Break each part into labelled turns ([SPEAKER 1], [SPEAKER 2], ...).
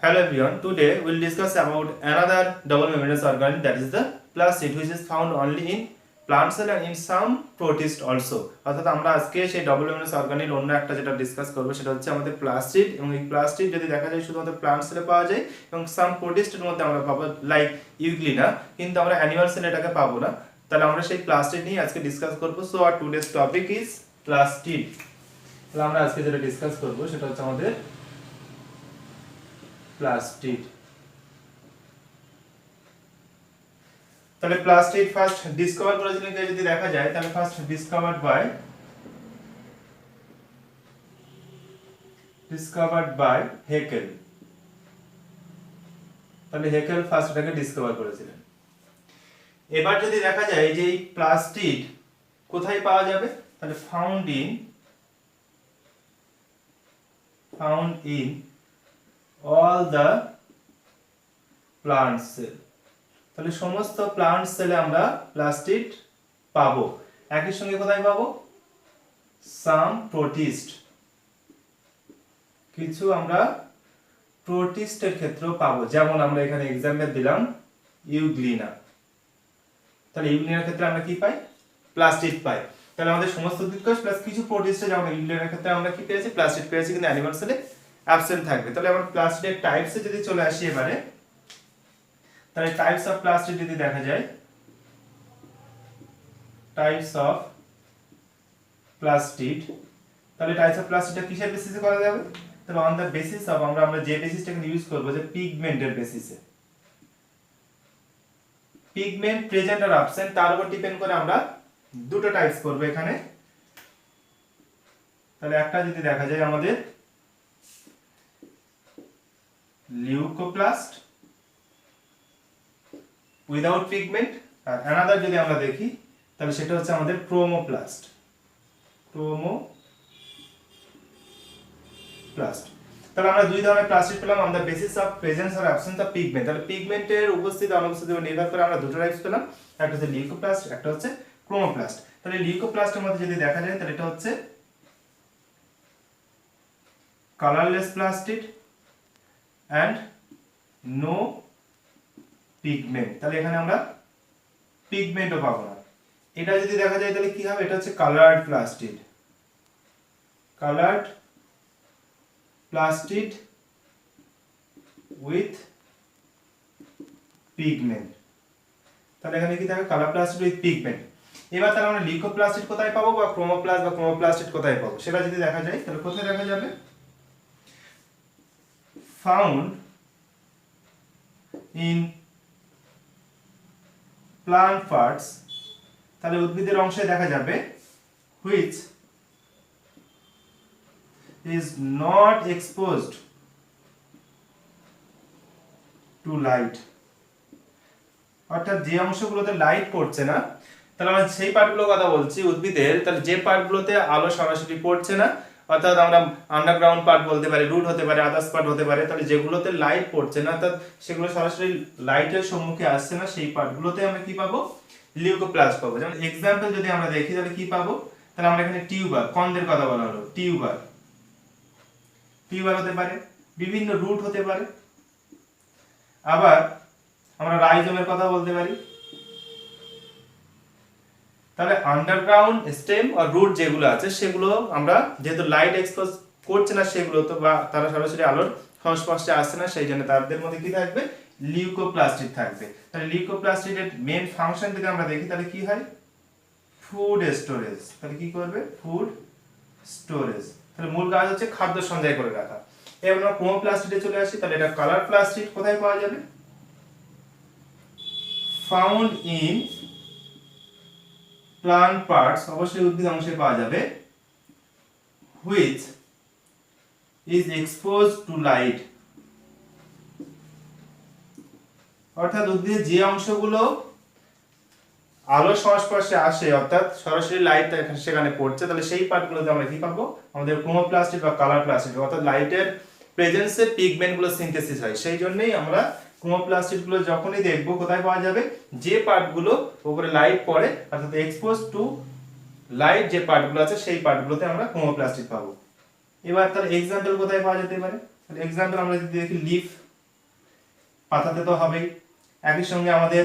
[SPEAKER 1] Hello everyone, today we'll discuss about another double membranous organ, that is the plastid, which is found only in plant cell and in some protist also. অর্থাৎ আমরা আজকে সেই double membranous অর্গানের অন্য একটা যেটা discuss করব সেটা হচ্ছে আমাদের প্লাস্টিড, এবং এই প্লাস্টিড যদি দেখা যায় শুধুমাত্র প্লান্ট সেলে পাওয়া যায় এবং সাম প্রোটিস্টের মধ্যে আমরা পাবো লাইক ইউগ্লিনা, কিন্তু আমরা অ্যানিমাল সেলে এটাকে পাবো না। তাহলে আমরা সেই প্লাস্টিড নিয়ে আজকে ডিসকাস করব। So our today's topic is plastid. তাহলে আমরা আজকে যেটা ডিসকাস করব সেটা হচ্ছে আমাদের প্লাস্টিড। তাহলে প্লাস্টিড ফার্স্ট ডিসকভার করেছিলেন কে যদি দেখা যায়, তাহলে ফার্স্ট ডিসকভার্ড বাই হেকেল। তাহলে হেকেল ফার্স্ট এটাকে ডিসকভার করেছিলেন। এবার যদি দেখা যায় যে এই প্লাস্টিড কোথায় পাওয়া যাবে, তাহলে found in all the plant cell। তাহলে সমস্ত প্লান্ট সেলে আমরা প্লাস্টিড পাবো। একই সঙ্গে কোথায় পাবো? সাম প্রোটিস্ট, কিছু আমরা প্রোটিস্টের ক্ষেত্রেও পাবো, যেমন আমরা এখানে एग्जांपल দিলাম ইউগ্লিনা। তাহলে ইউগ্লিনার ক্ষেত্রে আমরা কি পাই? প্লাস্টিড পাই। তাহলে আমাদের সমস্ত উদ্ভিদ কোষ প্লাস কিছু প্রোটিস্টে, যেমন ইউগ্লিনার ক্ষেত্রে আমরা কি পেয়েছি? প্লাস্টিড পেয়েছি, কিন্তু অ্যানিমাল সেলে অ্যাবসেন্ট থাকবে। তাহলে আমরা প্লাস্টিডের টাইপসে যদি চলে আসি এবারে, তাহলে টাইপস অফ প্লাস্টিড যদি দেখা যায়, টাইপস অফ প্লাস্টিড, তাহলে টাইপস অফ প্লাস্টিডটা কিসের বেসিসে করা যাবে? তাহলে অন দা বেসিস অফ, আমরা যে বেসিসটাকে ইউজ করব যে পিগমেন্টের বেসিসে। পিগমেন্ট প্রেজেন্ট আর অ্যাবসেন্ট তার উপর ডিপেন্ড করে আমরা দুটো টাইপস করব এখানে। তাহলে একটা যদি দেখা যায় আমাদের লিউকোপ্লাস্ট উইদাউট পিগমেন্ট, আর অ্যানাদার যদি আমরা দেখি তাহলে সেটা হচ্ছে আমাদের ক্রোমোপ্লাস্ট। তাহলে আমরা দুই ধরনের প্লাস্টিড পেলাম on the basis of presence or absence of pigment. তাহলে পিগমেন্টের উপস্থিতি অনুপস্থিতির উপর নির্ভর করে আমরা দুটো টাইপস পেলাম, একটা হচ্ছে লিউকোপ্লাস্ট, একটা হচ্ছে ক্রোমোপ্লাস্ট। তাহলে লিউকোপ্লাস্টের মধ্যে যদি দেখা যায় তাহলে এটা হচ্ছে colourless plastid and no pigment। তাহলে এখানে আমরা পিগমেন্টও পাবো না। এটা যদি দেখা যায় তাহলে কি হবে? এটা হচ্ছে কালার্ড প্লাস্টিড উইথ পিগমেন্ট। তাহলে এখানে কি থাকে? Colour plastid with pigment. এবার তাহলে আমরা লিউকোপ্লাস্টিড কোথায় পাবো, বা ক্রোমোপ্লাস্টিড কোথায় পাবো সেটা যদি দেখা যায়, তাহলে কোথায় দেখা যাবে? found in plant parts, তাহলে উদ্ভিদের অংশে দেখা যাবে which is not exposed to light। অর্থাৎ যে অংশগুলোতে লাইট পড়ছে না, তাহলে আমরা সেই পার্টগুলোর কথা বলছি উদ্ভিদের। তাহলে যে পার্টগুলোতে আলো সরাসরি পড়ছে না, অর্থাৎ আমরা আন্ডারগ্রাউন্ড পার্ট বলতে পারি, রুট হতে পারে, আদার্স পার্ট হতে পারে, তাহলে যেগুলোতে লাইট পড়ছে না, অর্থাৎ সেগুলো সরাসরি লাইটের সম্মুখে আসছে না, সেই পার্টগুলোতে আমরা কি পাবো? লিউকোপ্লাস্ট পাবো। যেমন एग्जांपल যদি আমরা দেখি তাহলে কি পাবো? তাহলে আমরা এখানে টিউবার, কন্দের কথা বলা হলো, টিউবার হতে পারে, বিভিন্ন রুট হতে পারে, আবার আমরা রাইজোমের কথা বলতে পারি। তাহলে আন্ডারগ্রাউন্ড স্টেম আর রুট যেগুলো আছে সেগুলো আমরা যেহেতু লাইট এক্সপোজ করছে না সেগুলো, তো বা তারা সরাসরি আলোর সংস্পর্শে আসছে না, সেই জন্য তাদের মধ্যে কি থাকবে? লিউকোপ্লাস্টিড থাকবে। তাহলে লিউকোপ্লাস্টিডের মেইন ফাংশন যদি আমরা দেখি তাহলে কি হয়? Food storage. তাহলে কি করবে? Food storage. তাহলে মূল কাজ হচ্ছে খাদ্য সঞ্চয় করে রাখা। এবার আমরা ক্রোমোপ্লাস্টিডে চলে আসি, তাহলে এটা কালার প্লাস্টিড কোথায় পাওয়া যাবে? ফাউন্ড ইন প্লান্ট পার্টস, অবশ্যই উদ্ভিদ অংশে পাওয়া যাবে, which is exposed to light। অর্থাৎ উদ্ভিদের যে অংশগুলো আলোর সংস্পর্শে আসে, অর্থাৎ সরাসরি লাইট সেখানে পড়ছে, তাহলে সেই পার্টগুলোতে আমরা কি পাবো? আমাদের ক্রোমোপ্লাস্টিড বা কালার প্লাস্টিড, অর্থাৎ লাইটের প্রেজেন্সে পিগমেন্টগুলো সিনথেসিস হয়। সেই জন্যই আমরা ক্রোমোপ্লাস্টিড গুলো যখনই দেখবো কোথায় পাওয়া যাবে? যে পার্টগুলো উপরে লাইট পড়ে, অর্থাৎ এক্সপোজ টু লাইট যে পার্টগুলো আছে সেই পার্টগুলোতে আমরা ক্রোমোপ্লাস্টিড পাবো। এবার তার एग्जांपल কোথায় পাওয়া যেতে পারে? তাহলে एग्जांपल আমরা যদি দেখি লিফ পাতাতে তো হবেই, একই সঙ্গে আমাদের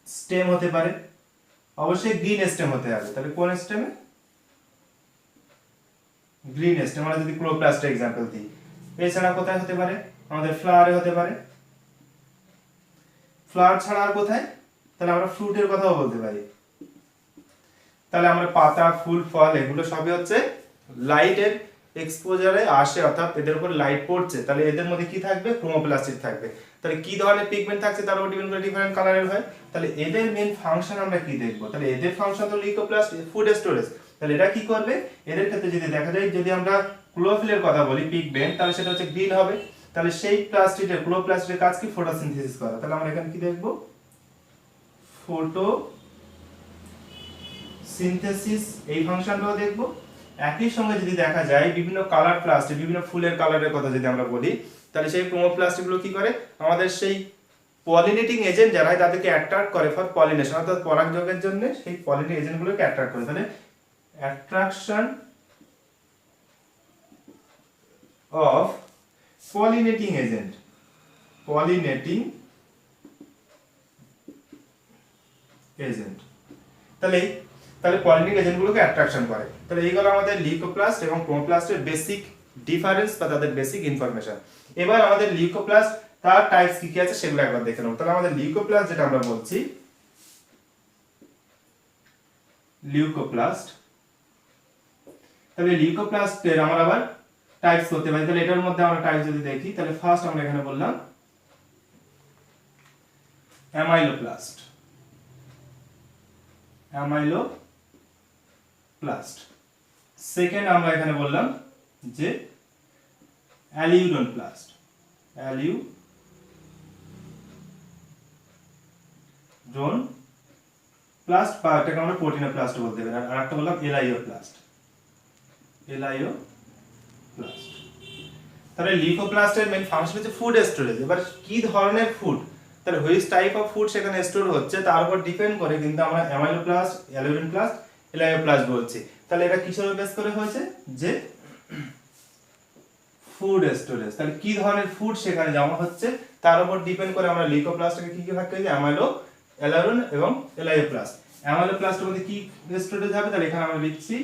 [SPEAKER 1] স্টেম হতে পারে, অবশ্যই গ্রিন স্টেম হতে হবে। তাহলে কোন স্টেমে? গ্রিন স্টেম, আমরা যদি ক্লোরোপ্লাস্টের এক্সাম্পল দিই। এছাড়া কোথায় হতে পারে? আমাদের ফ্লাওয়ারে হতে পারে। ফ্লাওয়ার ছাড়া আর কোথায়? তাহলে আমরা ফ্রুটের কথাও বলতে পারি। তাহলে আমরা পাতা, ফুল, ফল এগুলো সবই হচ্ছে লাইটের এক্সপোজারে আসে, অর্থাৎ এদের উপর লাইট পড়ছে, তাহলে এদের মধ্যে কি থাকবে? ক্রোমোপ্লাস্ট থাকবে। তাহলে কি ধরনের পিগমেন্ট থাকছে তার উপর ডিপেন্ড করে ডিফারেন্ট কালারের হয়। তাহলে এদের মেইন ফাংশন আমরা কি দেখব? তাহলে এদের ফাংশন তো লিউকোপ্লাস্ট, ফুড স্টোরেজ। তাহলে এটা কি করবে? এদের ক্ষেত্রে যদি দেখা যায়, যদি আমরা ক্লোরোফিলের কথা বলি পিগমেন্ট, তাহলে সেটা হচ্ছে গ্রিন হবে। তাহলে সেই প্লাস্টিডের, ক্লোরোপ্লাস্টের কাজ কি? ফটোসিনথেসিস করা। তাহলে আমরা এখানে কি দেখব? ফটো সিনথেসিস, এই ফাংশনটাও দেখব। একই সঙ্গে যদি দেখা যায় বিভিন্ন কালার প্লাস্টিক, বিভিন্ন ফুলের কালারের কথা যদি আমরা বলি, তাহলে সেই ক্রোমোপ্লাস্টগুলো কি করে? আমাদের সেই পলিনেটিং এজেন্ট যারা হয় তাদেরকে অ্যাট্রাক্ট করে ফর পলিনেশন, অর্থাৎ পরাগযোগের জন্য সেই পলিনেটিং এজেন্টগুলোকে অ্যাট্রাক্ট করে। তাহলে attraction of pollinating agent, pollinating agent, তাহলে পলিনেটিং এজেন্টগুলোকে অ্যাট্রাকশন করে। তাহলে এইগুলো আমাদের লিউকোপ্লাস্ট এবং ক্রোমোপ্লাস্টের বেসিক ডিফারেন্স বা তাদের বেসিক ইনফরমেশন। এবার আমাদের লিউকোপ্লাস্ট তার টাইপস কি কি আছে সেগুলো একবার দেখে নেব। তাহলে আমাদের লিউকোপ্লাস্ট যেটা আমরা বলছি, লিউকোপ্লাস্ট, তাহলে লিউকোপ্লাস্টের আমরা আবার টাইপস করতে পারি। তাহলে এটার মধ্যে আমরা টাইপ যদি দেখি, তাহলে ফার্স্ট আমরা এখানে বললাম অ্যামাইলোপ্লাস্ট, অ্যামাইলোপ্লাস্ট। সেকেন্ড আমরা এখানে বললাম যে অ্যালিউরন প্লাস্ট, অ্যালিউরন প্লাস্ট, বা এটাকে আমরা প্রোটিনোপ্লাস্ট বলতে পারি। আর একটা বললাম এলাইওপ্লাস্ট, এলাইওপ্লাস্ট। তাহলে লিউকোপ্লাস্টের মেইন ফাংশন হচ্ছে ফুড স্টোরেজ। এবার কি ধরনের ফুড, তাহলে হুইচ টাইপ অফ ফুড সেখানে স্টোর হচ্ছে তার উপর ডিপেন্ড করে কিন্তু আমরা অ্যামাইলোপ্লাস্ট, অ্যালিউরন প্লাস্ট, এলাইওপ্লাস্ট বলছি। তাহলে এটা কিসের উপর বেস করে হয়েছে? যে ফুড স্টোরেজ। তাহলে কি ধরনের ফুড সেখানে জমা হচ্ছে তার উপর ডিপেন্ড করে আমরা লিউকোপ্লাস্টকে কি কি ভাগ করি? অ্যামাইলো, অ্যালিউরন এবং এলাইওপ্লাস্ট। অ্যামাইলোপ্লাস্টের মধ্যে কি স্টোরেজ হবে? তাহলে এখানে আমরা লিখছি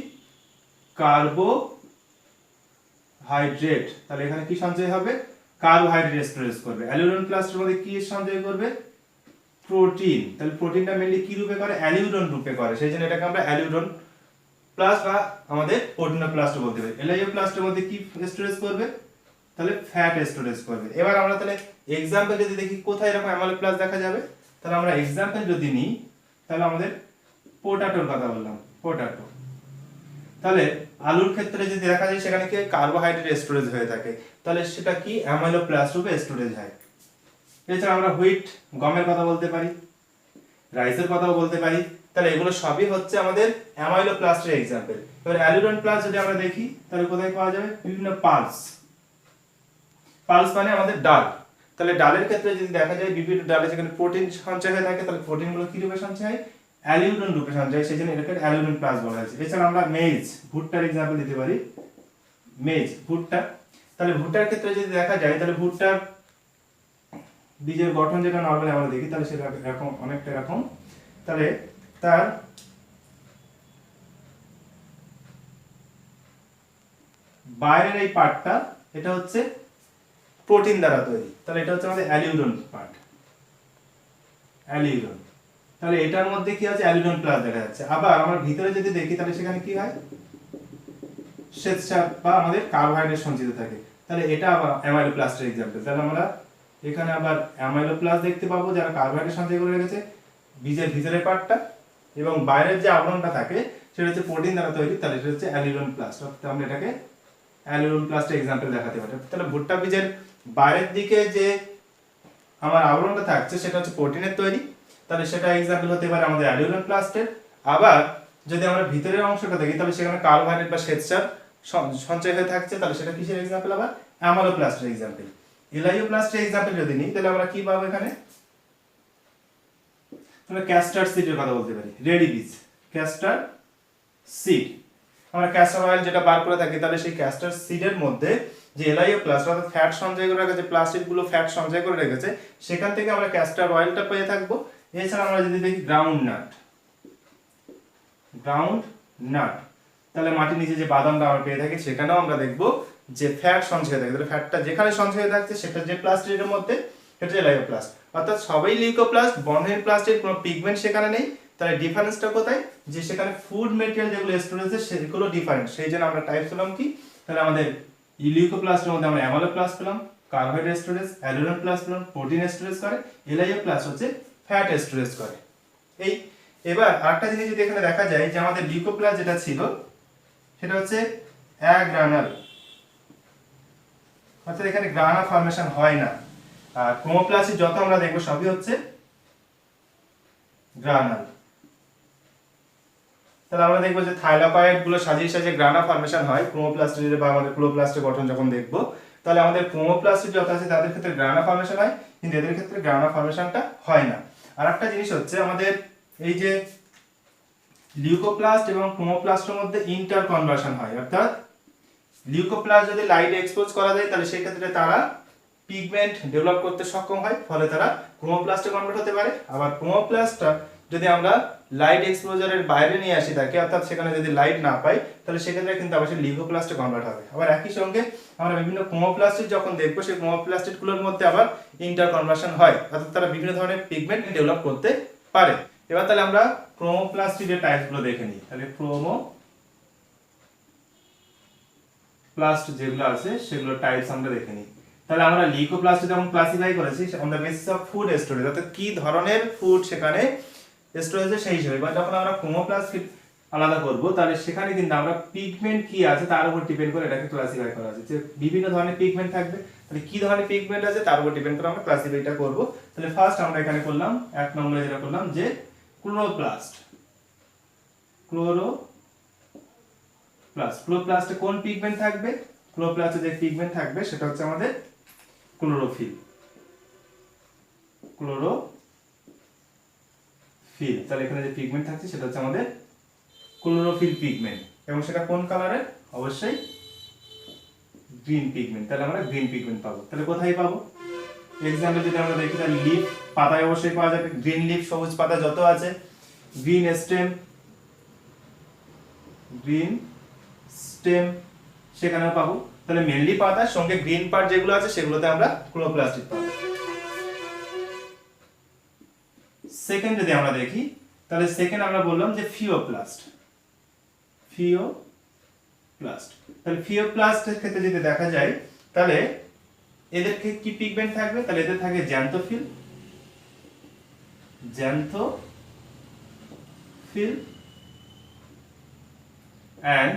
[SPEAKER 1] কার্বোহাইড্রেট। তাহলে এখানে কি সঞ্চয় হবে? কার্বোহাইড্রেট স্টোরেজ করবে। অ্যালিউরন প্লাস্টের মধ্যে কি সঞ্চয় করবে? প্রোটিন। তাহলে প্রোটিনটা মেইনলি কি রূপে করে? অ্যালিউরন রূপে করে, সেই জন্য এটাকে আমরা অ্যালিউরন প্লাস বা আমাদের প্রোটিনোপ্লাস্ট বলতে পারি। এলাইওপ্লাস্টের মধ্যে কি স্টোরেজ করবে? তাহলে ফ্যাট স্টোরেজ করবে। এবার আমরা তাহলে এক্সাম্পল যদি দেখি কোথায় এরকম অ্যামাইলোপ্লাস্ট দেখা যাবে, তাহলে আমরা এক্সাম্পল যদি নিই, তাহলে আমাদের পোটাটোর কথা বললাম, পোটাটো। তাহলে আলুর ক্ষেত্রে যদি দেখা যায় সেখানে কি কার্বোহাইড্রেট স্টোরেজ হয়ে থাকে, তাহলে সেটা কি? অ্যামাইলোপ্লাস্ট রূপে স্টোরেজ হয়। এছাড়া আমরা হুইট, গমের কথা বলতে পারি, রাইসের কথাও বলতে পারি। তাহলে এগুলো সবই হচ্ছে আমাদের অ্যামাইলোপ্লাস্টের এক্সাম্পল। এবার অ্যালিউরন প্লাস্ট যদি আমরা দেখি, তাহলে কোথায় পাওয়া যাবে? বিভিন্ন পালস, পালস মানে আমাদের ডাল। তাহলে ডালের ক্ষেত্রে যদি দেখা যায় বিভিন্ন ডালে যেখানে প্রোটিন সঞ্চয় হয়ে থাকে, তাহলে প্রোটিনগুলো কি রূপে সঞ্চয় হয়? অ্যালিউরন রূপে সঞ্চয় হয়, সেই জন্য এটাকে অ্যালিউরন প্লাস্ট বলা হয়েছে। এছাড়া আমরা মেজ, ভুট্টার এক্সাম্পল দিতে পারি, মেজ, ভুট্টা। তাহলে ভুট্টার ক্ষেত্রে যদি দেখা যায়, তাহলে ভুট্টার বীজের গঠন যেটা নরমালি আমরা দেখি, তাহলে সেটা এরকম, অনেকটা এরকম। তাহলে তার বাইরের এই পার্টটা, এটা হচ্ছে প্রোটিন দ্বারা তৈরি। তাহলে এটা হচ্ছে আমাদের অ্যালিউরন পার্ট, অ্যালিউরন। তাহলে এটার মধ্যে কি আছে? অ্যালিউরন প্লাস দেখা যাচ্ছে। আবার আমরা ভিতরে যদি দেখি, তাহলে সেখানে কি হয়? শ্বেতসার বা আমাদের কার্বোহাইড্রেট সঞ্চিত থাকে। তাহলে এটা আবার অ্যামাইলোপ্লাস্টের এক্সাম্পল। তাহলে আমরা এখানে আবার অ্যামাইলোপ্লাস্ট দেখতে পাবো যারা কার্বোহাইড্রেট সঞ্চয় করে রেখেছে, বীজের ভিতরের পার্টটা, এবং বাইরের যে আবরণটা থাকে সেটা হচ্ছে প্রোটিন দ্বারা তৈরি, তাহলে এটা হচ্ছে অ্যালিউরন প্লাস্ট। অর্থাৎ আমরা এটাকে অ্যালিউরন প্লাস্টের এক্সাম্পল দেখাতে পারি। তাহলে ভুট্টা বীজের বাইরের দিকে যে আমার আবরণটা থাকছে সেটা হচ্ছে প্রোটিনের তৈরি, তাহলে সেটা এক্সাম্পল হতে পারে আমাদের অ্যালিউরন প্লাস্টের। আবার যদি আমরা ভিতরের অংশটা দেখি, তাহলে সেখানে কার্বোহাইড্রেট বা শ্বেতসার সঞ্চয় হয়ে থাকছে, তাহলে সেটা কিসের এক্সাম্পল? আবার অ্যামাইলোপ্লাস্টের এক্সাম্পল। এলাইওপ্লাস্টের এক্সাম্পল যদি নিই, তাহলে আমরা কি পাবো? এখানে আমরা ক্যাস্টার সিডের কথা বলতে পারি, রেডি বীজ, ক্যাস্টার সিড। আমরা ক্যাস্টর অয়েল যেটা বার করে থাকি, তাহলে সেই ক্যাস্টার সিডের মধ্যে যে এলআইও প্লাস্ট অর্থাৎ ফ্যাট সঞ্চয় করে রেখেছে, প্লাস্টিডগুলো ফ্যাট সঞ্চয় করে রেখেছে, সেখান থেকে আমরা ক্যাস্টর অয়েলটা পেয়ে থাকবো। এছাড়া আমরা যদি দেখি গ্রাউন্ড নাট, তাহলে মাটির নিচে যে বাদামটা আমরা পেয়ে থাকি সেখানেও আমরা দেখবো যে ফ্যাট সঞ্চয় হয়ে থাকে। তাহলে ফ্যাটটা যেখানে সঞ্চয় হয়ে থাকছে সেটা যে প্লাস্টিডের মধ্যে, সেটা এলাইওপ্লাস্ট। অর্থাৎ সবাই লিউকোপ্লাস্ট, বর্ণহীন প্লাস্টিড, কোনো পিগমেন্ট সেখানে নেই। তাহলে ডিফারেন্সটা কোথায়, যে সেখানে ফুড মেটেরিয়াল যেগুলো স্টোর হয়েছে সেগুলো ডিফারেন্ট, সেই জন্য আমরা টাইপ পেলাম কি, তাহলে আমাদের লিউকোপ্লাস্টের মধ্যে আমরা অ্যামাইলোপ্লাস্ট পেলাম, কার্বোহাইড্রেট স্টোরেজ, অ্যালুমিনিয়াম প্লাস্ট পেলাম, প্রোটিন স্টোরেজ করে, এলাইওপ্লাস্ট হচ্ছে ফ্যাট স্টোরেজ করে। এই এবার আরেকটা জিনিস যদি এখানে দেখা যায় যে আমাদের লিউকোপ্লাস্ট যেটা ছিল সেটা হচ্ছে অ্যাগ্রানাল, অর্থাৎ এখানে গ্রানা ফর্মেশন হয় না। আর ক্রোমোপ্লাস্ট যত আমরা দেখবো সবই হচ্ছে গ্রানাল। তাহলে আমরা দেখবো যে থাইলাকয়েড গুলো সাজিয়ে সাজিয়ে গ্রানা ফর্মেশন হয় ক্রোমোপ্লাস্টের বা আমাদের ক্লোরোপ্লাস্টের গঠন যখন দেখবো, তাহলে আমাদের ক্রোমোপ্লাস্ট যত আছে তাদের ক্ষেত্রে গ্রানা ফর্মেশন হয়, কিন্তু এদের ক্ষেত্রে গ্রানা ফর্মেশনটা হয় না। আর একটা জিনিস হচ্ছে আমাদের এই যে লিউকোপ্লাস্ট এবং ক্রোমোপ্লাস্টের মধ্যে ইন্টার কনভার্সন হয়, অর্থাৎ লিউকোপ্লাস্ট যদি লাইট এক্সপোজ করা যায় তাহলে সেই ক্ষেত্রে তারা পিগমেন্ট ডেভেলপ করতে সক্ষম হয়, ফলে তারা ক্রোমোপ্লাস্টে কনভার্ট হতে পারে। আবার ক্রোমোপ্লাস্টটা যদি আমরা লাইট এক্সপোজারের বাইরে নিয়ে আসি তাকে, অর্থাৎ সেখানে যদি লাইট না পাই, তাহলে সেক্ষেত্রে কিন্তু আবার সেই লিউকোপ্লাস্টে কনভার্ট হবে। আবার একই সঙ্গে আমরা বিভিন্ন ক্রোমোপ্লাস্টিড যখন দেখবো সেই ক্রোমোপ্লাস্টিডগুলোর মধ্যে আবার ইন্টার কনভার্সন হয়, অর্থাৎ তারা বিভিন্ন ধরনের পিগমেন্ট ডেভেলপ করতে পারে। এবার তাহলে আমরা ক্রোমোপ্লাস্টিডের টাইপগুলো দেখে নিই। তাহলে ক্রোমোপ্লাস্ট যেগুলো আছে সেগুলো টাইপস আমরা দেখে নিই। তাহলে আমরা লিউকোপ্লাস্ট যখন ক্লাসিফাই করেছি on the basis of food storage, অর্থাৎ কি ধরনের ফুড সেখানে স্টোর হয়েছে সেই হিসেবে। বা যখন আমরা ক্রোমোপ্লাস্ট আলাদা করব তাহলে সেখানে কিন্তু আমরা পিগমেন্ট কি আছে তার উপর ডিপেন্ড করে এটাকে ক্লাসিফাই করা আছে, যে বিভিন্ন ধরনের পিগমেন্ট থাকবে, তাহলে কি ধরনের পিগমেন্ট আছে তার উপর ডিপেন্ড করে আমরা ক্লাসিফাইটা করব। তাহলে ফার্স্ট আমরা এখানে করলাম, এক নম্বরে যেটা করলাম যে ক্লোরোপ্লাস্টে কোন পিগমেন্ট থাকবে, ক্লোরোপ্লাস্টে যে পিগমেন্ট থাকবে সেটা হচ্ছে আমাদের ক্লোরোফিল। তাহলে এখানে যে পিগমেন্ট থাকছে সেটা হচ্ছে আমাদের ক্লোরোফিল পিগমেন্ট, এবং সেটা কোন কালারের, অবশ্যই গ্রিন পিগমেন্ট। তাহলে আমরা গ্রিন পিগমেন্ট পাবো। তাহলে কোথায় পাবো, এক্সাম্পল যদি আমরা দেখি তাহলে লিফ, পাতায় অবশ্যই পাওয়া যাবে, গ্রিন লিফ সবুজ পাতা যত আছে, গ্রিন স্টেম সেখানেও পাবো। তাহলে মেনলি পাতার সঙ্গে গ্রিন পার্ট যেগুলো আছে সেগুলোতে আমরা ক্লোরোপ্লাস্ট পাবো। সেকেন্ড যদি আমরা দেখি তাহলে সেকেন্ড আমরা বললাম যে ফিওপ্লাস্ট। তাহলে ফিওপ্লাস্টের ক্ষেত্রে যদি দেখা যায় তাহলে এদের কি পিগমেন্ট থাকবে, তাহলে এদের থাকে জ্যান্থোফিল and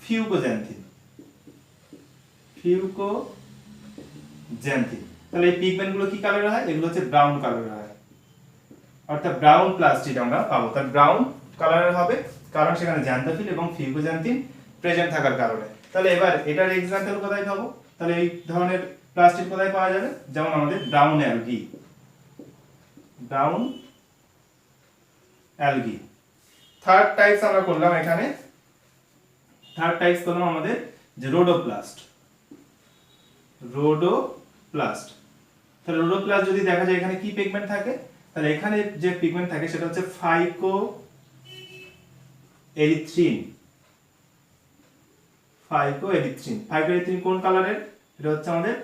[SPEAKER 1] ফিউকোজ্যান্থিন। তাহলে এই পিগমেন্ট গুলো কি কালারের হয়, এগুলো হচ্ছে ব্রাউন কালারের হয়, অর্থাৎ ব্রাউন প্লাস্টিড আমরা পাবো। তার ব্রাউন কালারের হবে কারণ সেখানে জ্যান্থোফিল এবং ফিউকোজ্যান্থিন প্রেজেন্ট থাকার কারণে। তাহলে এবার এটার এক্সাম্পল কোথায় পাবো, তাহলে এই ধরনের প্লাস্টিড কোথায় পাওয়া যাবে, যেমন আমাদের ব্রাউন অ্যালগি। থার্ড টাইপস আমরা করলাম এখানে, থার্ড টাইপস করলাম আমাদের যে রোডোপ্লাস্ট। তাহলে রোডোপ্লাস্ট যদি দেখা যায় এখানে কি পিগমেন্ট থাকে, তাহলে এখানে যে পিগমেন্ট থাকে সেটা হচ্ছে ফাইকোএরিথ্রিন। কোন কালারের, এটা হচ্ছে আমাদের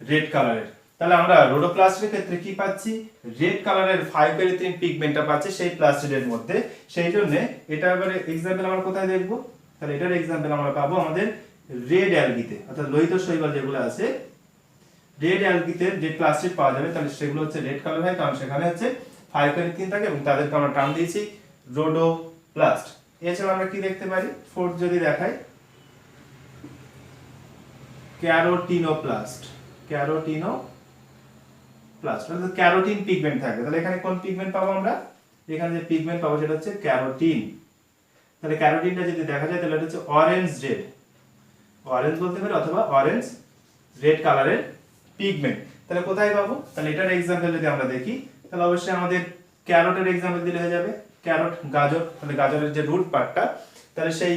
[SPEAKER 1] রেড কালারের। তাহলে আমরা রোডোপ্লাস্টের ক্ষেত্রে কি পাচ্ছি, রেড কালারের ফাইকোএরিথ্রিন পিগমেন্টটা পাচ্ছি সেই প্লাস্টিডের মধ্যে। সেই জন্য এটা এবারে এক্সাম্পল আমরা কোথায় দেখব, তাহলে এটার এক্সাম্পল আমরা পাবো আমাদের রেড অ্যালগিতে, অর্থাৎ লোহিত শৈবাল যেগুলো আছে রেড অ্যালগিতে যে প্লাস্টিড পাওয়া যাবে তাহলে সেগুলো হচ্ছে রেড কালার হয়, কারণ সেখানে হচ্ছে ফাইকোএরিথ্রিন থাকে এবং তাদেরকে আমরা টার্ম দিয়েছি রোডোপ্লাস্ট। এছাড়া আমরা কি দেখতে পারি, ফোর্থ যদি দেখাই ক্যারোটিনোপ্লাস্ট, অর্থাৎ ক্যারোটিন পিগমেন্ট থাকবে। তাহলে এখানে কোন পিগমেন্ট পাবো আমরা, এখানে যে পিগমেন্ট পাবো সেটা হচ্ছে ক্যারোটিন। তাহলে ক্যারোটিনটা যদি দেখা যায় তাহলে এটা হচ্ছে অরেঞ্জ বলতে পারি, অথবা অরেঞ্জ রেড কালারের পিগমেন্ট। তাহলে কোথায় পাবো, তাহলে এটার এক্সাম্পল যদি আমরা দেখি তাহলে অবশ্যই আমাদের ক্যারোটের এক্সাম্পল দিলে হয়ে যাবে। ক্যারোট গাজর, তাহলে গাজরের যে রুট পার্টটা, তাহলে সেই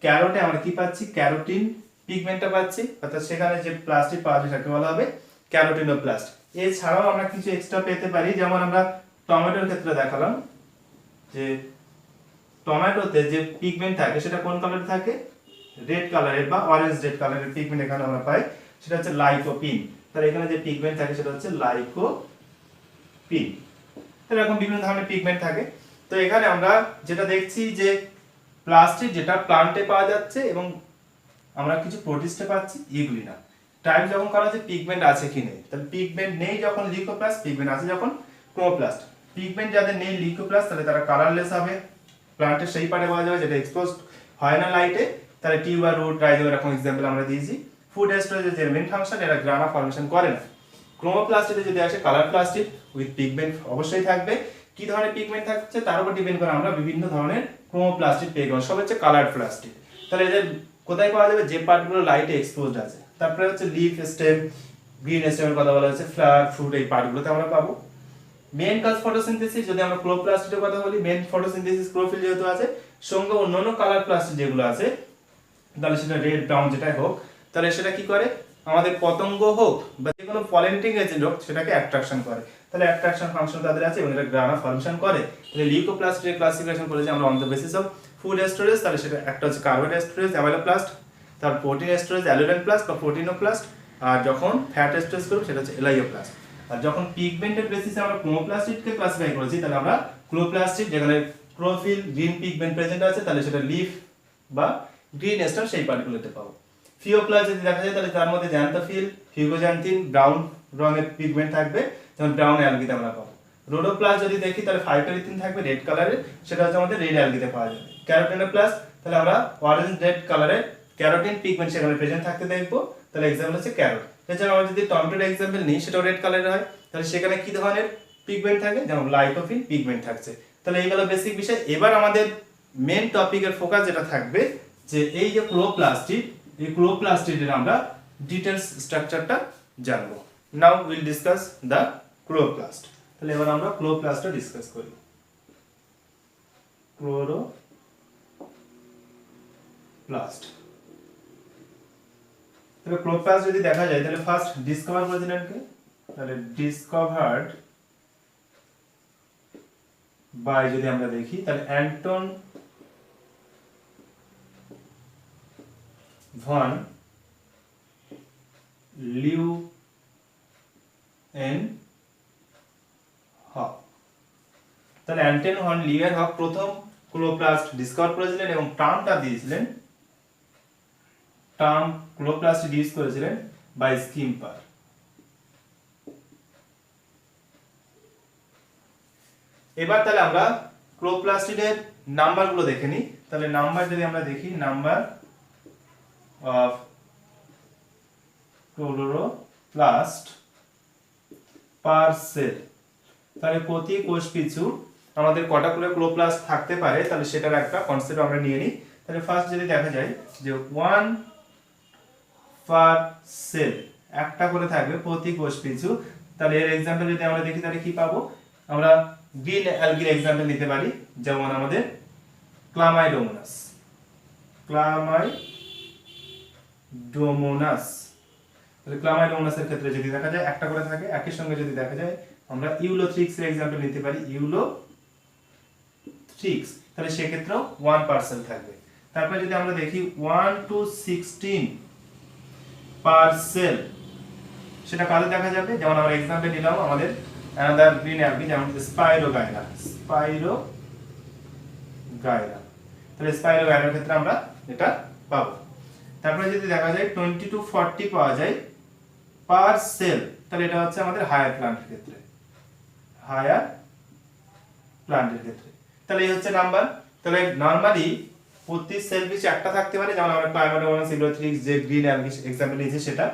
[SPEAKER 1] ক্যারোটে আমরা কি পাচ্ছি, ক্যারোটিন পিগমেন্টটা পাচ্ছি, অর্থাৎ সেখানে যে প্লাস্টটি পাওয়া যায় সেটাকে বলা হবে ক্যারোটিনোপ্লাস্ট। এছাড়াও আমরা কিছু এক্সট্রা পেতে পারি, যেমন আমরা টমেটোর ক্ষেত্রে দেখালাম যে টমেটোতে যে পিগমেন্ট থাকে সেটা কোন কালারে থাকে, রেড কালারের বা অরেঞ্জ রেড কালারের পিগমেন্ট এখানে আমরা পাই, সেটা হচ্ছে লাইকোপিন। তাহলে এখানে যে পিগমেন্ট থাকে সেটা হচ্ছে লাইকোপিন। তাহলে এরকম বিভিন্ন ধরনের পিগমেন্ট থাকে। তো এখানে আমরা যেটা দেখছি যে প্লাস্টিক যেটা প্লান্টে পাওয়া যাচ্ছে এবং আমরা কিছু প্রোটিস্টে পাচ্ছি, এগুলি না। টাইপ যখন করা হচ্ছে পিগমেন্ট আছে কি নেই, তাহলে পিগমেন্ট নেই যখন লিউকোপ্লাস্ট, পিগমেন্ট আছে যখন ক্রোমোপ্লাস্ট। পিগমেন্ট যাদের নেই লিউকোপ্লাস্ট তাহলে তারা কালারলেস হবে, প্লান্টের সেই পার্টে পাওয়া যাবে যেটা এক্সপোজড হয় না লাইটে, তাহলে টিউবার, রুট, রাইজোম এরকম এক্সাম্পল আমরা দিয়েছি। ফুড স্টোরেজের যে মেইন ফাংশন, এরা গ্রানা ফর্মেশন করে না। ক্রোমোপ্লাস্টিতে যদি আসে কালার প্লাস্টিক উইথ পিগমেন্ট অবশ্যই থাকবে। কি ধরনের পিগমেন্ট থাকছে তার উপর ডিপেন্ড করে আমরা বিভিন্ন ধরনের ক্রোমোপ্লাস্টিক পেয়ে গেলাম, সব হচ্ছে কালার প্লাস্টিক। তাহলে এদের কোথায় পাওয়া যাবে, যে পার্টগুলো লাইটে এক্সপোজড আছে। তারপরে হচ্ছে লিফ, স্টেম, গ্রিন স্টেমের কথা বলা হচ্ছে, ফ্লাওয়ার, ফ্রুট, এই পার্টগুলোতে আমরা পাবো। মেইন কাজ ফটোসিনথেসিস, যদি আমরা ক্লোরোপ্লাস্টের কথা বলি, মেইন ফটোসিনথেসিস ক্লোরোফিল যেহেতু আছে, সঙ্গে অন্যান্য কালার প্লাস্টিক যেগুলো আছে, তাহলে সেটা রেড, ব্রাউন যেটাই হোক, তাহলে সেটা কি করে, আমাদের পতঙ্গ হোক বা যে কোনো পলিনেটিং এজেন্ট হোক সেটাকে অ্যাট্রাকশন করে। তাহলে অ্যাট্রাকশন ফাংশন তাদের আছে এবং এটা গ্রানা ফর্মেশন করে। তাহলে লিউকোপ্লাস্টের ক্লাসিফিকেশন করেছে আমরা on the basis of food storage. তাহলে সেটা একটা হচ্ছে কার্বোহাইড্রেট স্টোরেজ অ্যামাইলোপ্লাস্ট, তারপর প্রোটিন স্টোরেজ অ্যালুমিনপ্লাস্ট বা প্রোটিনোপ্লাস্ট, আর যখন ফ্যাট স্টোরেজ করব সেটা হচ্ছে এলাইওপ্লাস্ট। আর যখন পিগমেন্টের বেসিসে আমরা ক্রোমোপ্লাস্টিককে ক্লাসিফাই করেছি তাহলে আমরা ক্লোরোপ্লাস্টিক, যেখানে ক্লোরোফিল, গ্রিন পিগমেন্ট প্রেজেন্ট আছে, তাহলে সেটা লিফ বা গ্রিন স্টার সেই পার্টগুলোতে পাবো। ফিওপ্লাস্ট যদি দেখা যায় তাহলে তার মধ্যে জ্যান্থোফিল, ফিউগোজ্যান্থিন, ব্রাউন রঙের পিগমেন্ট থাকবে, যেমন ব্রাউন অ্যালগিতে আমরা পাবো। রোডোপ্লাস্ট যদি দেখি তাহলে ফাইটোরিথিন থাকবে রেড কালারের, সেটা হচ্ছে আমাদের রেড অ্যালগিতে পাওয়া যাবে। ক্যারোটিনোপ্লাস্ট, তাহলে আমরা অরেঞ্জ রেড কালারের ক্যারোটিন পিগমেন্ট সেখানে প্রেজেন্ট থাকতে দেখবো, তাহলে এক্সাম্পল হচ্ছে ক্যারোট। এছাড়া আমরা যদি টমেটোর এক্সাম্পল নিই, সেটাও রেড কালারের হয়, তাহলে সেখানে কি ধরনের পিগমেন্ট থাকে, যেমন লাইকোপিন পিগমেন্ট থাকছে। তাহলে এইগুলো বেসিক বিষয়। এবার আমাদের মেন টপিকের ফোকাস যেটা থাকবে, যে এই যে ক্লোরোপ্লাস্টিক, এই ক্লোরোপ্লাস্টিকের আমরা ডিটেইলস স্ট্রাকচারটা জানবো। Now will discuss the chloroplast. তাহলে এবার আমরা ক্লোরোপ্লাস্টটা ডিসকাস করি। ক্লোরোপ্লাস্ট, তাহলে ক্লোরোপ্লাস্ট যদি দেখা যায় তাহলে ফার্স্ট ডিসকভার করেছিলেন কে, তাহলে ডিসকভার্ড বাই, যদি আমরা দেখি তাহলে অ্যান্টন ভন লিউয়েনহক। তাহলে অ্যান্টন ভন লিউয়েনহক প্রথম ক্লোরোপ্লাস্ট ডিসকভার করেছিলেন এবং টার্মটা দিয়েছিলেন, টার্ম ক্লোরোপ্লাস্ট ইউজ করেছিলেন বাই স্কিম্পার। এবার তাহলে আমরা ক্লোরোপ্লাস্টের নাম্বারগুলো দেখে নিই। তাহলে নাম্বার যদি আমরা দেখি, number of chloroplast per cell, তাহলে প্রতি কোষ পিছু আমাদের কটা করে ক্লোরোপ্লাস্ট থাকতে পারে, তাহলে সেটার একটা কনসেপ্ট আমরা নিয়ে নিই। তাহলে ফার্স্ট যদি দেখা যায় যে 1 পার সেল, একটা করে থাকবে প্রতি কোষ পিছু। তাহলে এর এক্সাম্পল যদি আমরা দেখি তাহলে কি পাবো, আমরা গ্রিন অ্যালগির এক্সাম্পল নিতে পারি, যেমন আমাদের ক্লামাইডোমোনাস। তাহলে ক্লামাইডোমোনাসের ক্ষেত্রে যদি দেখা যায় একটা করে থাকে, একই সঙ্গে যদি দেখা যায় আমরা ইউলোথ্রিক্স এর एग्जांपल নিতে পারি, ইউলোথ্রিক্স, তাহলে সেই ক্ষেত্রেও 1% থাকবে। তারপর যদি আমরা দেখি 1 to 16 পার সেল, সেটা কাজে দেখা যাবে, যেমন আমরা एग्जांपल নিলাম আমাদের অ্যানাদার গ্রিন অ্যালগি, যেমন স্পাইরোগাইরা। তাহলে স্পাইরোগাইরার ক্ষেত্রে আমরা এটা পাবো। তারপরে যদি দেখা যায় 20 to 40 পাওয়া যায় পার সেল, তাহলে এটা হচ্ছে আমাদের হায়ার প্ল্যান্টের ক্ষেত্রে, তাহলে এই হচ্ছে নাম্বার। তাহলে নরমালি প্রতি সেল পিছু একটা থাকতে পারে, যেমন আমরা ক্লাইমাটোমোনাস, ইউলোথ্রিক্স যে গ্রিন অ্যালগি एग्जांपल নিয়েছি সেটা।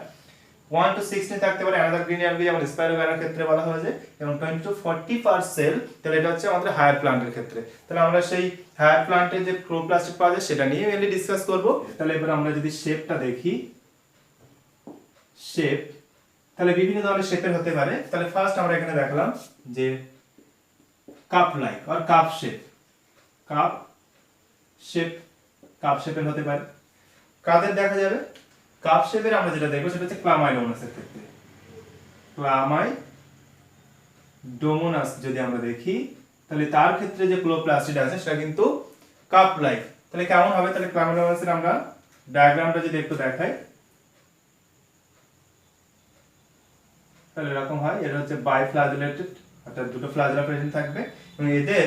[SPEAKER 1] 1 to 16 থাকতে পারে অ্যানাদার গ্রিন অ্যালগি, যেমন স্পাইরোগাইরার ক্ষেত্রে বলা হয়েছে, এবং 20 to 40 পার সেল, তাহলে এটা হচ্ছে আমাদের হায়ার প্ল্যান্টের ক্ষেত্রে। তাহলে আমরা সেই হায়ার প্ল্যান্টের যে ক্লোরোপ্লাস্ট পাওয়া যায় সেটা নিয়ে মেইনলি ডিসকাস করব। তাহলে এবার আমরা যদি শেপটা দেখি, শেপ, তাহলে বিভিন্ন ধরনের শেপের হতে পারে। তাহলে ফার্স্ট আমরা এখানে দেখলাম যে কাপ লাইক আর কাপ শেপ, কাপ শেপের হতে পারে। কাদের দেখা যাবে, কাপ শেপের আমরা যেটা দেখবো সেটা হচ্ছে ক্লামাইডোমোনাসের ক্ষেত্রে। ক্লামাইডোমোনাস যদি আমরা দেখি তাহলে তার ক্ষেত্রে যে ক্লোপ্লাস্টিড আছে সেটা কিন্তু কাপ লাইক। তাহলে কেমন হবে? তাহলে ক্লামাইডোমোনাসের আমরা ডায়াগ্রামটা যদি একটু দেখাই তাহলে এরকম হয়। এটা হচ্ছে বাইফ্ল্যাজেলেটেড, অর্থাৎ দুটো ফ্ল্যাজেলা প্রেজেন্ট থাকবে এবং এদের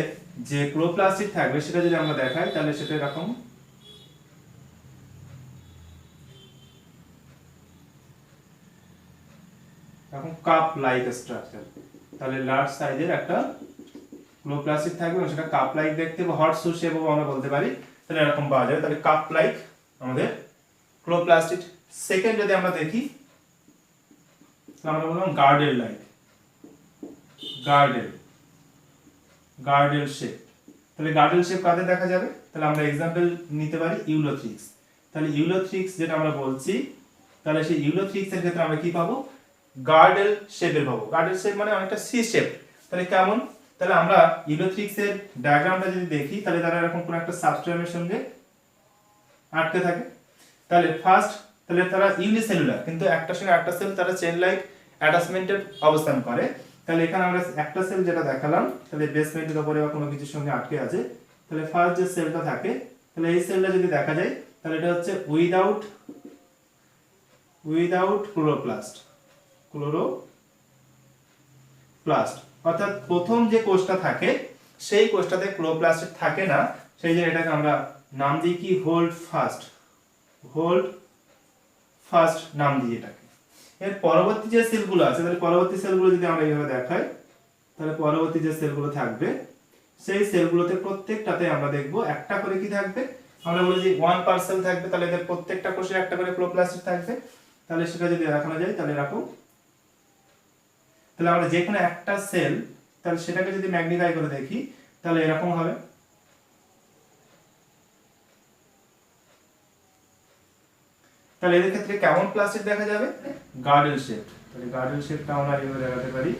[SPEAKER 1] যে ক্লোপ্লাস্টিড থাকবে সেটা যদি আমরা দেখাই তাহলে সেটা এরকম কাপ লাইক স্ট্রাকচার। তাহলে লার্জ সাইজের একটা ক্লোপ্লাস্টিড থাকবে এবং সেটা কাপ লাইক দেখতে বা হট শু শেপও আমরা বলতে পারি। তাহলে এরকম পাওয়া যাবে। তাহলে কাপ লাইক আমাদের ক্লোপ্লাস্টিড। সেকেন্ড যদি আমরা দেখি আমরা বললাম গার্ডেল লাইক, গার্ডেল শেপ। তাহলে গার্ডেল শেপ কাদের দেখা যাবে? তাহলে আমরা एग्जांपल নিতে পারি ইউলোথ্রিক্স। তাহলে ইউলোথ্রিক্স যেটা আমরা বলছি তাহলে সেই ইউলোথ্রিক্স এর ক্ষেত্রে আমরা কি পাবো? গার্ডেল শেপের পাবো। গার্ডেল শেপ মানে অনেকটা সি শেপ। তাহলে কেমন? তাহলে আমরা ইউলোথ্রিক্স এর ডায়াগ্রামটা যদি দেখি তাহলে তারা এরকম কোন একটা সাবস্ট্রেটের সঙ্গে আটকে থাকে। তাহলে ফার্স্ট তাহলে তারা ইউনিসেলুলার, কিন্তু একটার সঙ্গে একটা সেল তারা চেন লাইক অ্যাটাচমেন্টের অবস্থান করে। তাহলে এখানে আমরা একটা সেল যেটা দেখালাম তাহলে বেসমেন্টের উপরে বা কোনো কিছুর সঙ্গে আটকে আছে। তাহলে ফার্স্ট যে সেলটা থাকে তাহলে এই সেলটা যদি দেখা যায় তাহলে এটা হচ্ছে উইদাউট ক্লোরোপ্লাস্ট, অর্থাৎ প্রথম যে কোষটা থাকে সেই কোষটাতে ক্লোরোপ্লাস্ট থাকে না। সেই যে এটাকে আমরা নাম দিই কি হোল্ড ফাস্ট নাম দিই এটাকে। এর পরবর্তী যে সেলগুলো আছে তাহলে পরবর্তী সেলগুলো যদি আমরা এইভাবে দেখাই তাহলে পরবর্তী যে সেলগুলো থাকবে সেই সেলগুলোতে প্রত্যেকটাতে আমরা দেখব একটা করে কি থাকবে, আমরা বলি যে 1 সেল থাকবে। তাহলে এদের প্রত্যেকটা কোষে একটা করে ক্লোরোপ্লাস্ট থাকবে। তাহলে সেটা যদি দেখানো যায় তাহলে এরকম। তাহলে আমরা যে কোনো একটা সেল তাহলে সেটাকে যদি ম্যাগনিফাই করে দেখি তাহলে এরকম হবে। তাহলে এর ক্ষেত্রে কেমন প্লাস্টিড দেখা যাবে? Girdle shape. তাহলে গার্ডেল শেপটা আমরা এইভাবে দেখাতে পারি।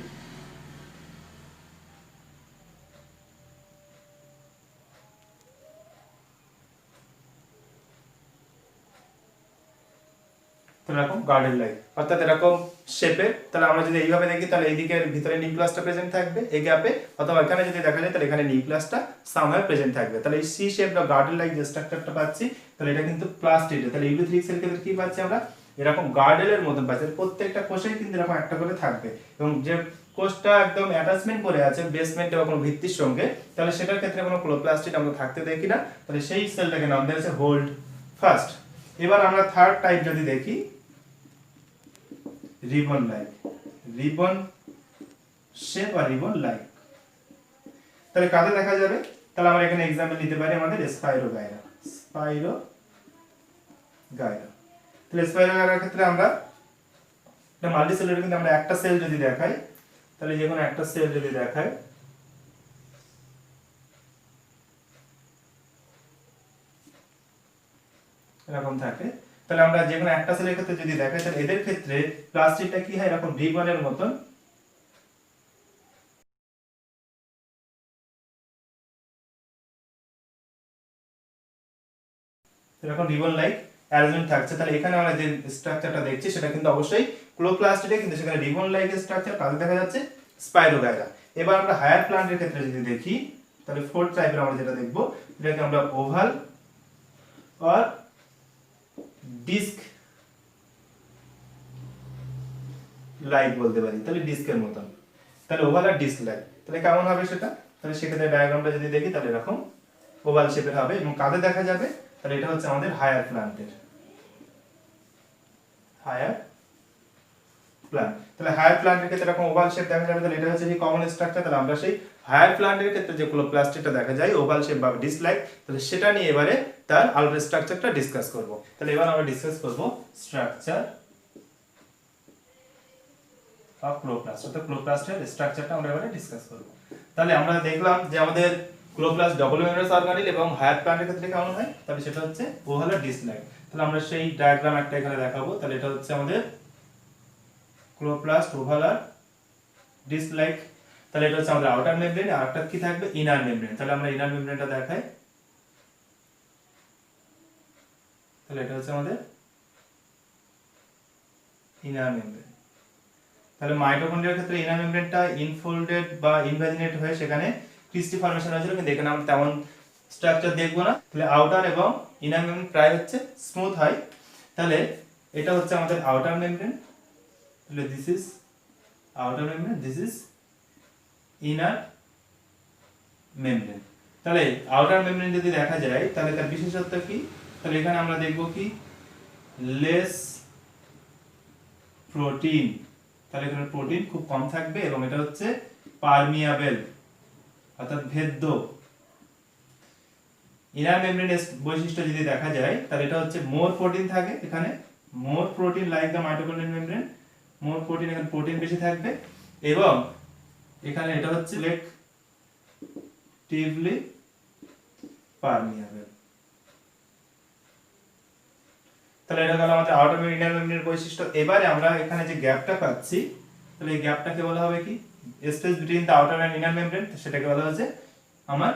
[SPEAKER 1] তাহলে এরকম গার্ডেল লাইক, অর্থাৎ এরকম শেপে। তাহলে আমরা যদি এইভাবে দেখি তাহলে এই দিকের ভিতরে নিউক্লিয়াসটা প্রেজেন্ট থাকবে এই গ্যাপে, অথবা এখানে যদি দেখা যায় তাহলে এখানে নিউক্লিয়াসটা সামহার প্রেজেন্ট থাকবে। তাহলে এই সি শেপ বা গার্ডেল লাইক যে স্ট্রাকচারটা পাচ্ছি তাহলে এটা কিন্তু প্লাস্টিড। তাহলে ইউলোথ্রিক্স এর ক্ষেত্রে কি পাচ্ছি আমরা? এরকম গার্ডেলের মতন পাচ্ছি। প্রত্যেকটা কোষেই কিন্তু এরকম একটা করে থাকবে এবং যে কোষটা একদম অ্যাটাচমেন্ট করে আছে বেসমেন্টে বা কোনো ভিত্তির সঙ্গে তাহলে সেটার ক্ষেত্রে কোনো ক্লোরোপ্লাস্টিড আমরা থাকতে দেখি না। তাহলে সেই সেলটাকে নাম দেওয়া হয়েছে হোল্ড ফাস্ট। এবার আমরা থার্ড টাইপ যদি দেখি রিবন শেপ বা রিবন লাইক। তাহলে কাকে দেখা যাবে? তাহলে আমরা এখানে एग्जांपल নিতে পারি আমাদের স্পাইরোগাইরা। তাহলে স্পাইরোগাইরার ক্ষেত্রে আমরা এটা মাল্টিসেলুলার, কিন্তু আমরা একটা সেল যদি দেখাই তাহলে যে কোনো একটা সেল যদি দেখাই এরকম থাকে। তাহলে আমরা যে কোনো একটা সেলের ক্ষেত্রে যদি দেখাই তাহলে এদের ক্ষেত্রে প্লাস্টিকটা কি হয়? এরকম রিবনের মতন এরকম রিবন লাইক অ্যারেঞ্জমেন্ট থাকছে। তাহলে এখানে আমরা যে স্ট্রাকচারটা দেখছি সেটা কিন্তু অবশ্যই ক্লোরোপ্লাস্টিডে, কিন্তু সেখানে রিবন লাইক স্ট্রাকচার কাজে দেখা যাচ্ছে স্পাইরোগাইরা। এবার আমরা হায়ার প্ল্যান্টের ক্ষেত্রে যদি দেখি তাহলে ফোর্থ টাইপের আমরা যেটা দেখব এটাকে আমরা ওভাল অর ডিস্ক লাইক বলতে পারি। তাহলে ডিস্কের মতন, তাহলে ওভাল আর ডিস্ক লাইক। তাহলে কেমন হবে সেটা? তাহলে সেক্ষেত্রে ডায়াগ্রামটা যদি দেখি তাহলে এরকম ওভাল শেপের হবে এবং কাদের দেখা যাবে? তাহলে এটা হচ্ছে আমাদের হায়ার প্ল্যান্ট। তাহলে হায়ার প্ল্যান্টের ক্ষেত্রে এরকম ওভাল শেপ দেখা যাবে। তাহলে এটা হচ্ছে যে কমন স্ট্রাকচার। তাহলে আমরা সেই হায়ার প্ল্যান্টের ক্ষেত্রে যে ক্লোরোপ্লাস্টটা দেখা যায় ওভাল শেপ বা ডিস্ক লাইক, তাহলে সেটা নিয়ে এবারে তার আলাদা স্ট্রাকচারটা ডিসকাস করব। তাহলে এবার আমরা ডিসকাস করব স্ট্রাকচার অফ ক্লোরোপ্লাস্ট, অর্থাৎ ক্লোরোপ্লাস্টের স্ট্রাকচারটা আমরা এবারে ডিসকাস করব। তাহলে আমরা দেখলাম যে আমাদের ক্লোরোপ্লাস্ট ডবল মেমব্রেনাস অর্গানিল এবং হায়ার প্ল্যান্টের ক্ষেত্রে কেমন হয়। তাহলে সেটা হচ্ছে ওভাল আর ডিস্ক লাইক। তাহলে আমরা সেই ডায়াগ্রাম একটা এখানে দেখাবো। তাহলে এটা হচ্ছে আমাদের ক্লোরোপ্লাস্ট ওভাল আর ডিস্ক লাইক। তাহলে এটা হচ্ছে আমাদের আউটার মেমব্রেন, আর একটা কি থাকবে? Inner membrane. তাহলে আমরা ইনার মেমব্রেনটা দেখাই। তাহলে এটা হচ্ছে আমাদের ইনার মেমব্রেন। তাহলে মাইটোকন্ড্রিয়ার ক্ষেত্রে ইনার মেমব্রেনটা ইনফোল্ডেড বা ইনভ্যাজিনেট হয়ে সেখানে ক্রিস্টি ফর্মেশন হয়েছিল, কিন্তু এখানে আমরা তেমন স্ট্রাকচার দেখবো না। তাহলে আউটার এবং ইনার মেমব্রেন প্রায় হচ্ছে স্মুথ হয়। তাহলে এটা হচ্ছে আমাদের আউটার মেমব্রেন, তাহলে this is outer membrane, this is inner membrane. তাহলে আউটার মেমব্রেন যদি দেখা যায় তাহলে তার বিশেষত্ব কি? তাহলে এখানে আমরা দেখব কি লেস প্রোটিন, তাহলে এখানে প্রোটিন খুব কম থাকবে এবং এটা হচ্ছে পারমিয়াবেল অর্থাৎ ভেদ্য। ইনার মেমব্রেনের বৈশিষ্ট্য যদি দেখা যায় তাহলে এটা হচ্ছে মোর প্রোটিন থাকে, এখানে more protein like the mitochondrial membrane, more protein, এখানে প্রোটিন বেশি থাকবে এবং এখানে এটা হচ্ছে সিলেক্টিভলি পারমিয়াবেল। তাহলে এটা গেল আমাদের আউটার মেমব্রেন ইনার মেমব্রেনের বৈশিষ্ট্য। এবারে আমরা এখানে যে গ্যাপটা পাচ্ছি তাহলে এই গ্যাপটাকে বলা হবে কি space between the outer and inner membrane, সেটাকে বলা হচ্ছে আমার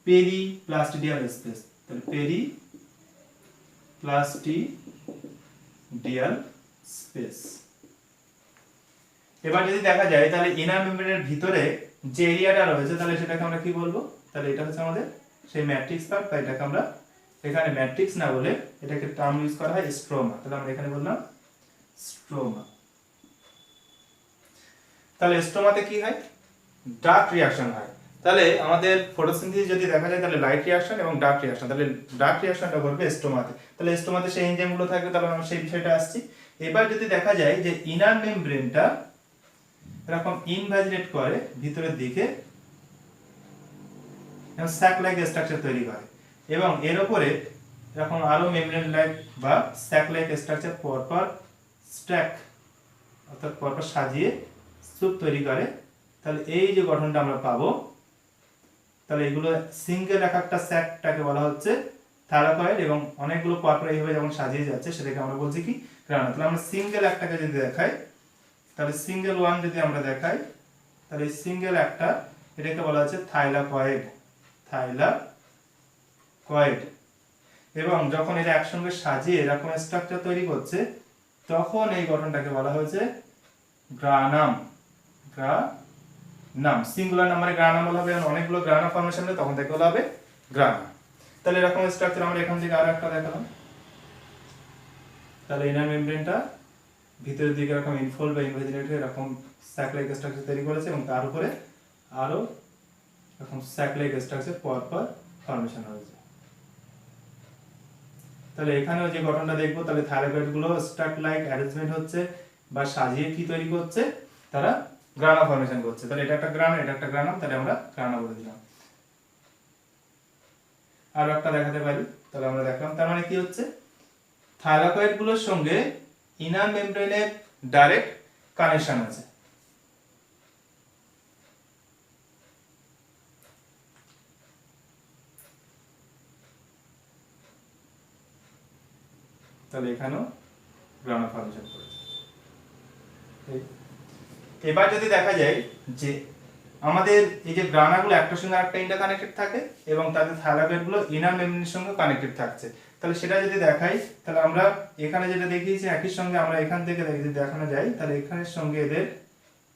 [SPEAKER 1] পেরিপ্লাস্টিডিয়াল স্পেস। তাহলে পেরিপ্লাস্টিডিয়াল স্পেস। এবার যদি দেখা যায় তাহলে ইনার মেমব্রেনের ভিতরে যে এরিয়াটা রয়েছে তাহলে সেটাকে আমরা কি বলবো? তাহলে এটা হচ্ছে আমাদের সেই ম্যাট্রিক্স পার্ট, তাই এটাকে আমরা এখানে ম্যাট্রিক্স না বলে এটাকে টার্ম ইউজ করা হয় স্ট্রোমা। তাহলে আমরা এখানে বললাম স্ট্রোমা। তাহলে স্ট্রোমাতে কি হয়? ডার্ক রিঅ্যাকশন হয়। তাহলে আমাদের ফটোসিনথেসিস যদি দেখা যায় তাহলে লাইট রিঅ্যাকশন এবং ডার্ক রিঅ্যাকশন, তাহলে ডার্ক রিঅ্যাকশনটা ঘটবে স্ট্রোমাতে। তাহলে স্ট্রোমাতে সেই এনজাইমগুলো থাকবে, তাহলে আমরা সেই বিষয়টা আসছি। এবার যদি দেখা যায় যে ইনার মেমব্রেনটা এরকম ইনভ্যাজিনেট করে ভিতরের দিকে এবং স্যাক লাইক স্ট্রাকচার তৈরি করে এবং এর উপরে এরকম আরো মেমব্রেন লাইক বা স্যাক লাইক স্ট্রাকচার পরপর স্ট্যাক অর্থাৎ পরপর সাজিয়ে স্তূপ তৈরি করে, তাহলে এই যে গঠনটা আমরা পাবো, তাহলে এগুলো সিঙ্গেল এক একটা স্যাকটাকে বলা হচ্ছে থাইলাকয়েড এবং অনেকগুলো পরপর এইভাবে যখন সাজিয়ে যাচ্ছে সেটাকে আমরা বলছি কি গ্রানা। তাহলে আমরা সিঙ্গেল একটাকে যদি দেখাই, তাহলে সিঙ্গেল ওয়ান যদি আমরা দেখাই তাহলে সিঙ্গেল একটা এটাকে বলা হচ্ছে থাইলাকয়েড, থাইলাকয়েড। এবং যখন এটা একসঙ্গে সাজিয়ে এরকম স্ট্রাকচার তৈরি করছে তখন এই গঠনটাকে বলা হয়েছে গ্রানাম। গ্রানাম সিঙ্গুলার নাম্বারে গ্রানাম বলা হবে, অনেকগুলো গ্রানা ফর্মেশন হলে তখন তাকে বলা হবে গ্রানা। তাহলে এরকম স্ট্রাকচার আমরা এখান থেকে আরো একটা দেখালাম। তাহলে ইনার মেমব্রেনটা ভিতরের দিকে এরকম ইনফোল্ড বা ইনভ্যাজিনেট হয়ে এরকম স্যাক লাইক স্ট্রাকচার তৈরি করেছে এবং তার উপরে আরো এরকম স্যাক লাইক স্ট্রাকচার পরপর ফর্মেশন হয়েছে। তাহলে এখানেও যে গঠনটা দেখবো, তাহলে থাইলাকয়েড গুলো স্ট্রাক লাইক অ্যারেঞ্জমেন্ট হচ্ছে বা সাজিয়ে কি তৈরি করছে, তারা গ্রানা ফর্মেশন করছে। তাহলে এটা একটা গ্রানা, এটা একটা গ্রানাম, তাহলে আমরা গ্রানা বলে দিলাম। আর একটা দেখাতে পারি, তাহলে আমরা দেখলাম তার মানে কি হচ্ছে থাইলাকয়েড গুলোর সঙ্গে ইনার মেমব্রেনের ডাইরেক্ট কানেকশন আছে। তাহলে এখানেও গ্রানা ফর্মেশন করেছে। এবার যদি দেখা যায় যে আমাদের এই যে গ্রানাগুলো একটার সঙ্গে আরেকটা ইন্টার কানেক্টেড থাকে এবং তাদের থাইলাকয়েড গুলো ইনার মেমব্রেনের সঙ্গে কানেক্টেড থাকছে, তাহলে সেটা যদি দেখাই তাহলে আমরা এখানে যেটা দেখিয়েছি একই সঙ্গে আমরা এখান থেকে যদি দেখানো যায় তাহলে এখানের সঙ্গে এদের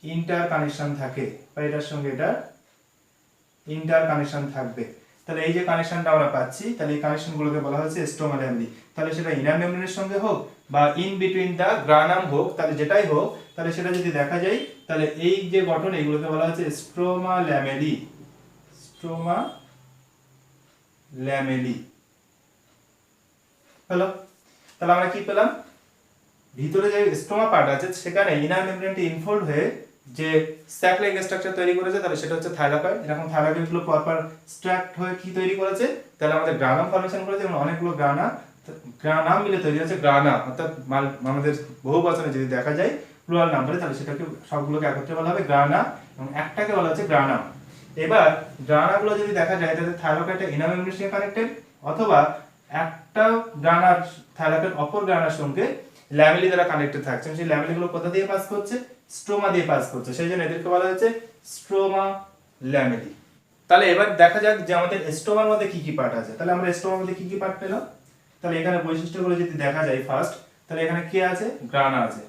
[SPEAKER 1] ইন্টার কানেকশন থাকে বা এটার সঙ্গে এটা ইন্টার কানেকশন থাকবে। তাহলে এই যে কানেকশনটা আমরা পাচ্ছি তাহলে এই কানেকশনগুলোকে বলা হচ্ছে স্ট্রোমা ল্যামেলি। তাহলে সেটা ইনার মেমব্রেনের সঙ্গে হোক বা ইন বিটুইন দা গ্রানাম হোক, তাহলে যেটাই হোক তাহলে সেটা যদি দেখা যায় তাহলে এই যে গঠন এগুলোকে বলা হচ্ছে স্ট্রোমা ল্যামেলি। স্ট্রোমা ল্যামেলি হলো। তাহলে আমরা কি পেলাম? ভিতরে যে স্ট্রোমা পার্ট আছে সেখানে ইনার মেমব্রেনটি ইনফোল্ড হয়ে যে স্ট্যাক লাইক স্ট্রাকচার তৈরি করেছে, তাহলে সেটা হচ্ছে থাইলাকয়েড। এরকম থাইলাকয়েড গুলো পরপর স্ট্রাক্ট হয়ে কি তৈরি করেছে, তাহলে আমাদের গ্রানাম ফর্মেশন করেছে এবং অনেকগুলো গ্রানাম মিলে তৈরি হচ্ছে গ্রানা। অর্থাৎ আমাদের বহু বচনে যদি দেখা যায় প্লুরাল নাম্বারে তাহলে সেটাকে সবগুলোকে একত্রে বলা হবে গ্রানা এবং একটাকে বলা হচ্ছে গ্রানাম। এবার গ্রানাগুলো যদি দেখা যায় তাহলে থাইলাকয়েডটা ইনার মেমব্রেনের সঙ্গে কানেক্টেড অথবা একটা গ্রানার থাইলাকয়েড অপর গ্রানার সঙ্গে ল্যামেলি দ্বারা কানেক্টেড থাকছে। সেই ল্যামেলি গুলো কোথা দিয়ে পাস করছে? স্ট্রোমা দিয়ে পাস করছে, সেই জন্য এদেরকে বলা হচ্ছে স্ট্রোমা ল্যামেলি। তাহলে এবার দেখা যাক যে আমাদের স্ট্রোমার মধ্যে কি কি পার্ট আছে। তাহলে আমরা স্ট্রোমার মধ্যে কি কি পার্ট পেলাম, তাহলে এখানে বৈশিষ্ট্যগুলো যদি দেখা যায় ফার্স্ট, তাহলে এখানে কি আছে? গ্রানা আছে।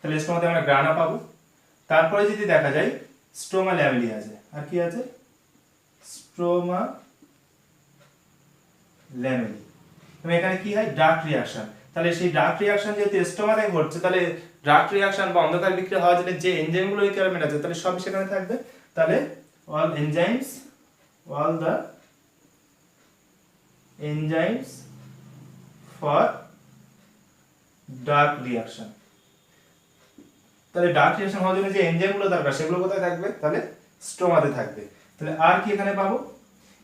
[SPEAKER 1] তাহলে স্টোমাতে আমরা গ্রানা পাবো। তারপরে যদি দেখা যায় স্ট্রোমা ল্যামেলি আছে, আর কি আছে স্ট্রোমা ল্যামেলি। এবং এখানে কি হয় ডার্ক রিয়াকশন। তাহলে সেই ডার্ক রিয়াকশন যেহেতু স্টোমাতে ঘটছে, তাহলে ডার্ক রিয়াকশন বা অন্ধকার বিক্রিয়া হওয়ার জন্য যে এনজাইমগুলো রিকোয়ারমেন্ট আছে তাহলে সব সেখানে থাকবে। তাহলে all the enzymes for dark reaction. তাহলে ডার্ক রিয়াকশন হওয়ার জন্য যে এনজাইমগুলো দরকার সেগুলো কোথায় থাকবে, তাহলে স্ট্রোমাতে থাকবে। তাহলে আর কি এখানে পাবো,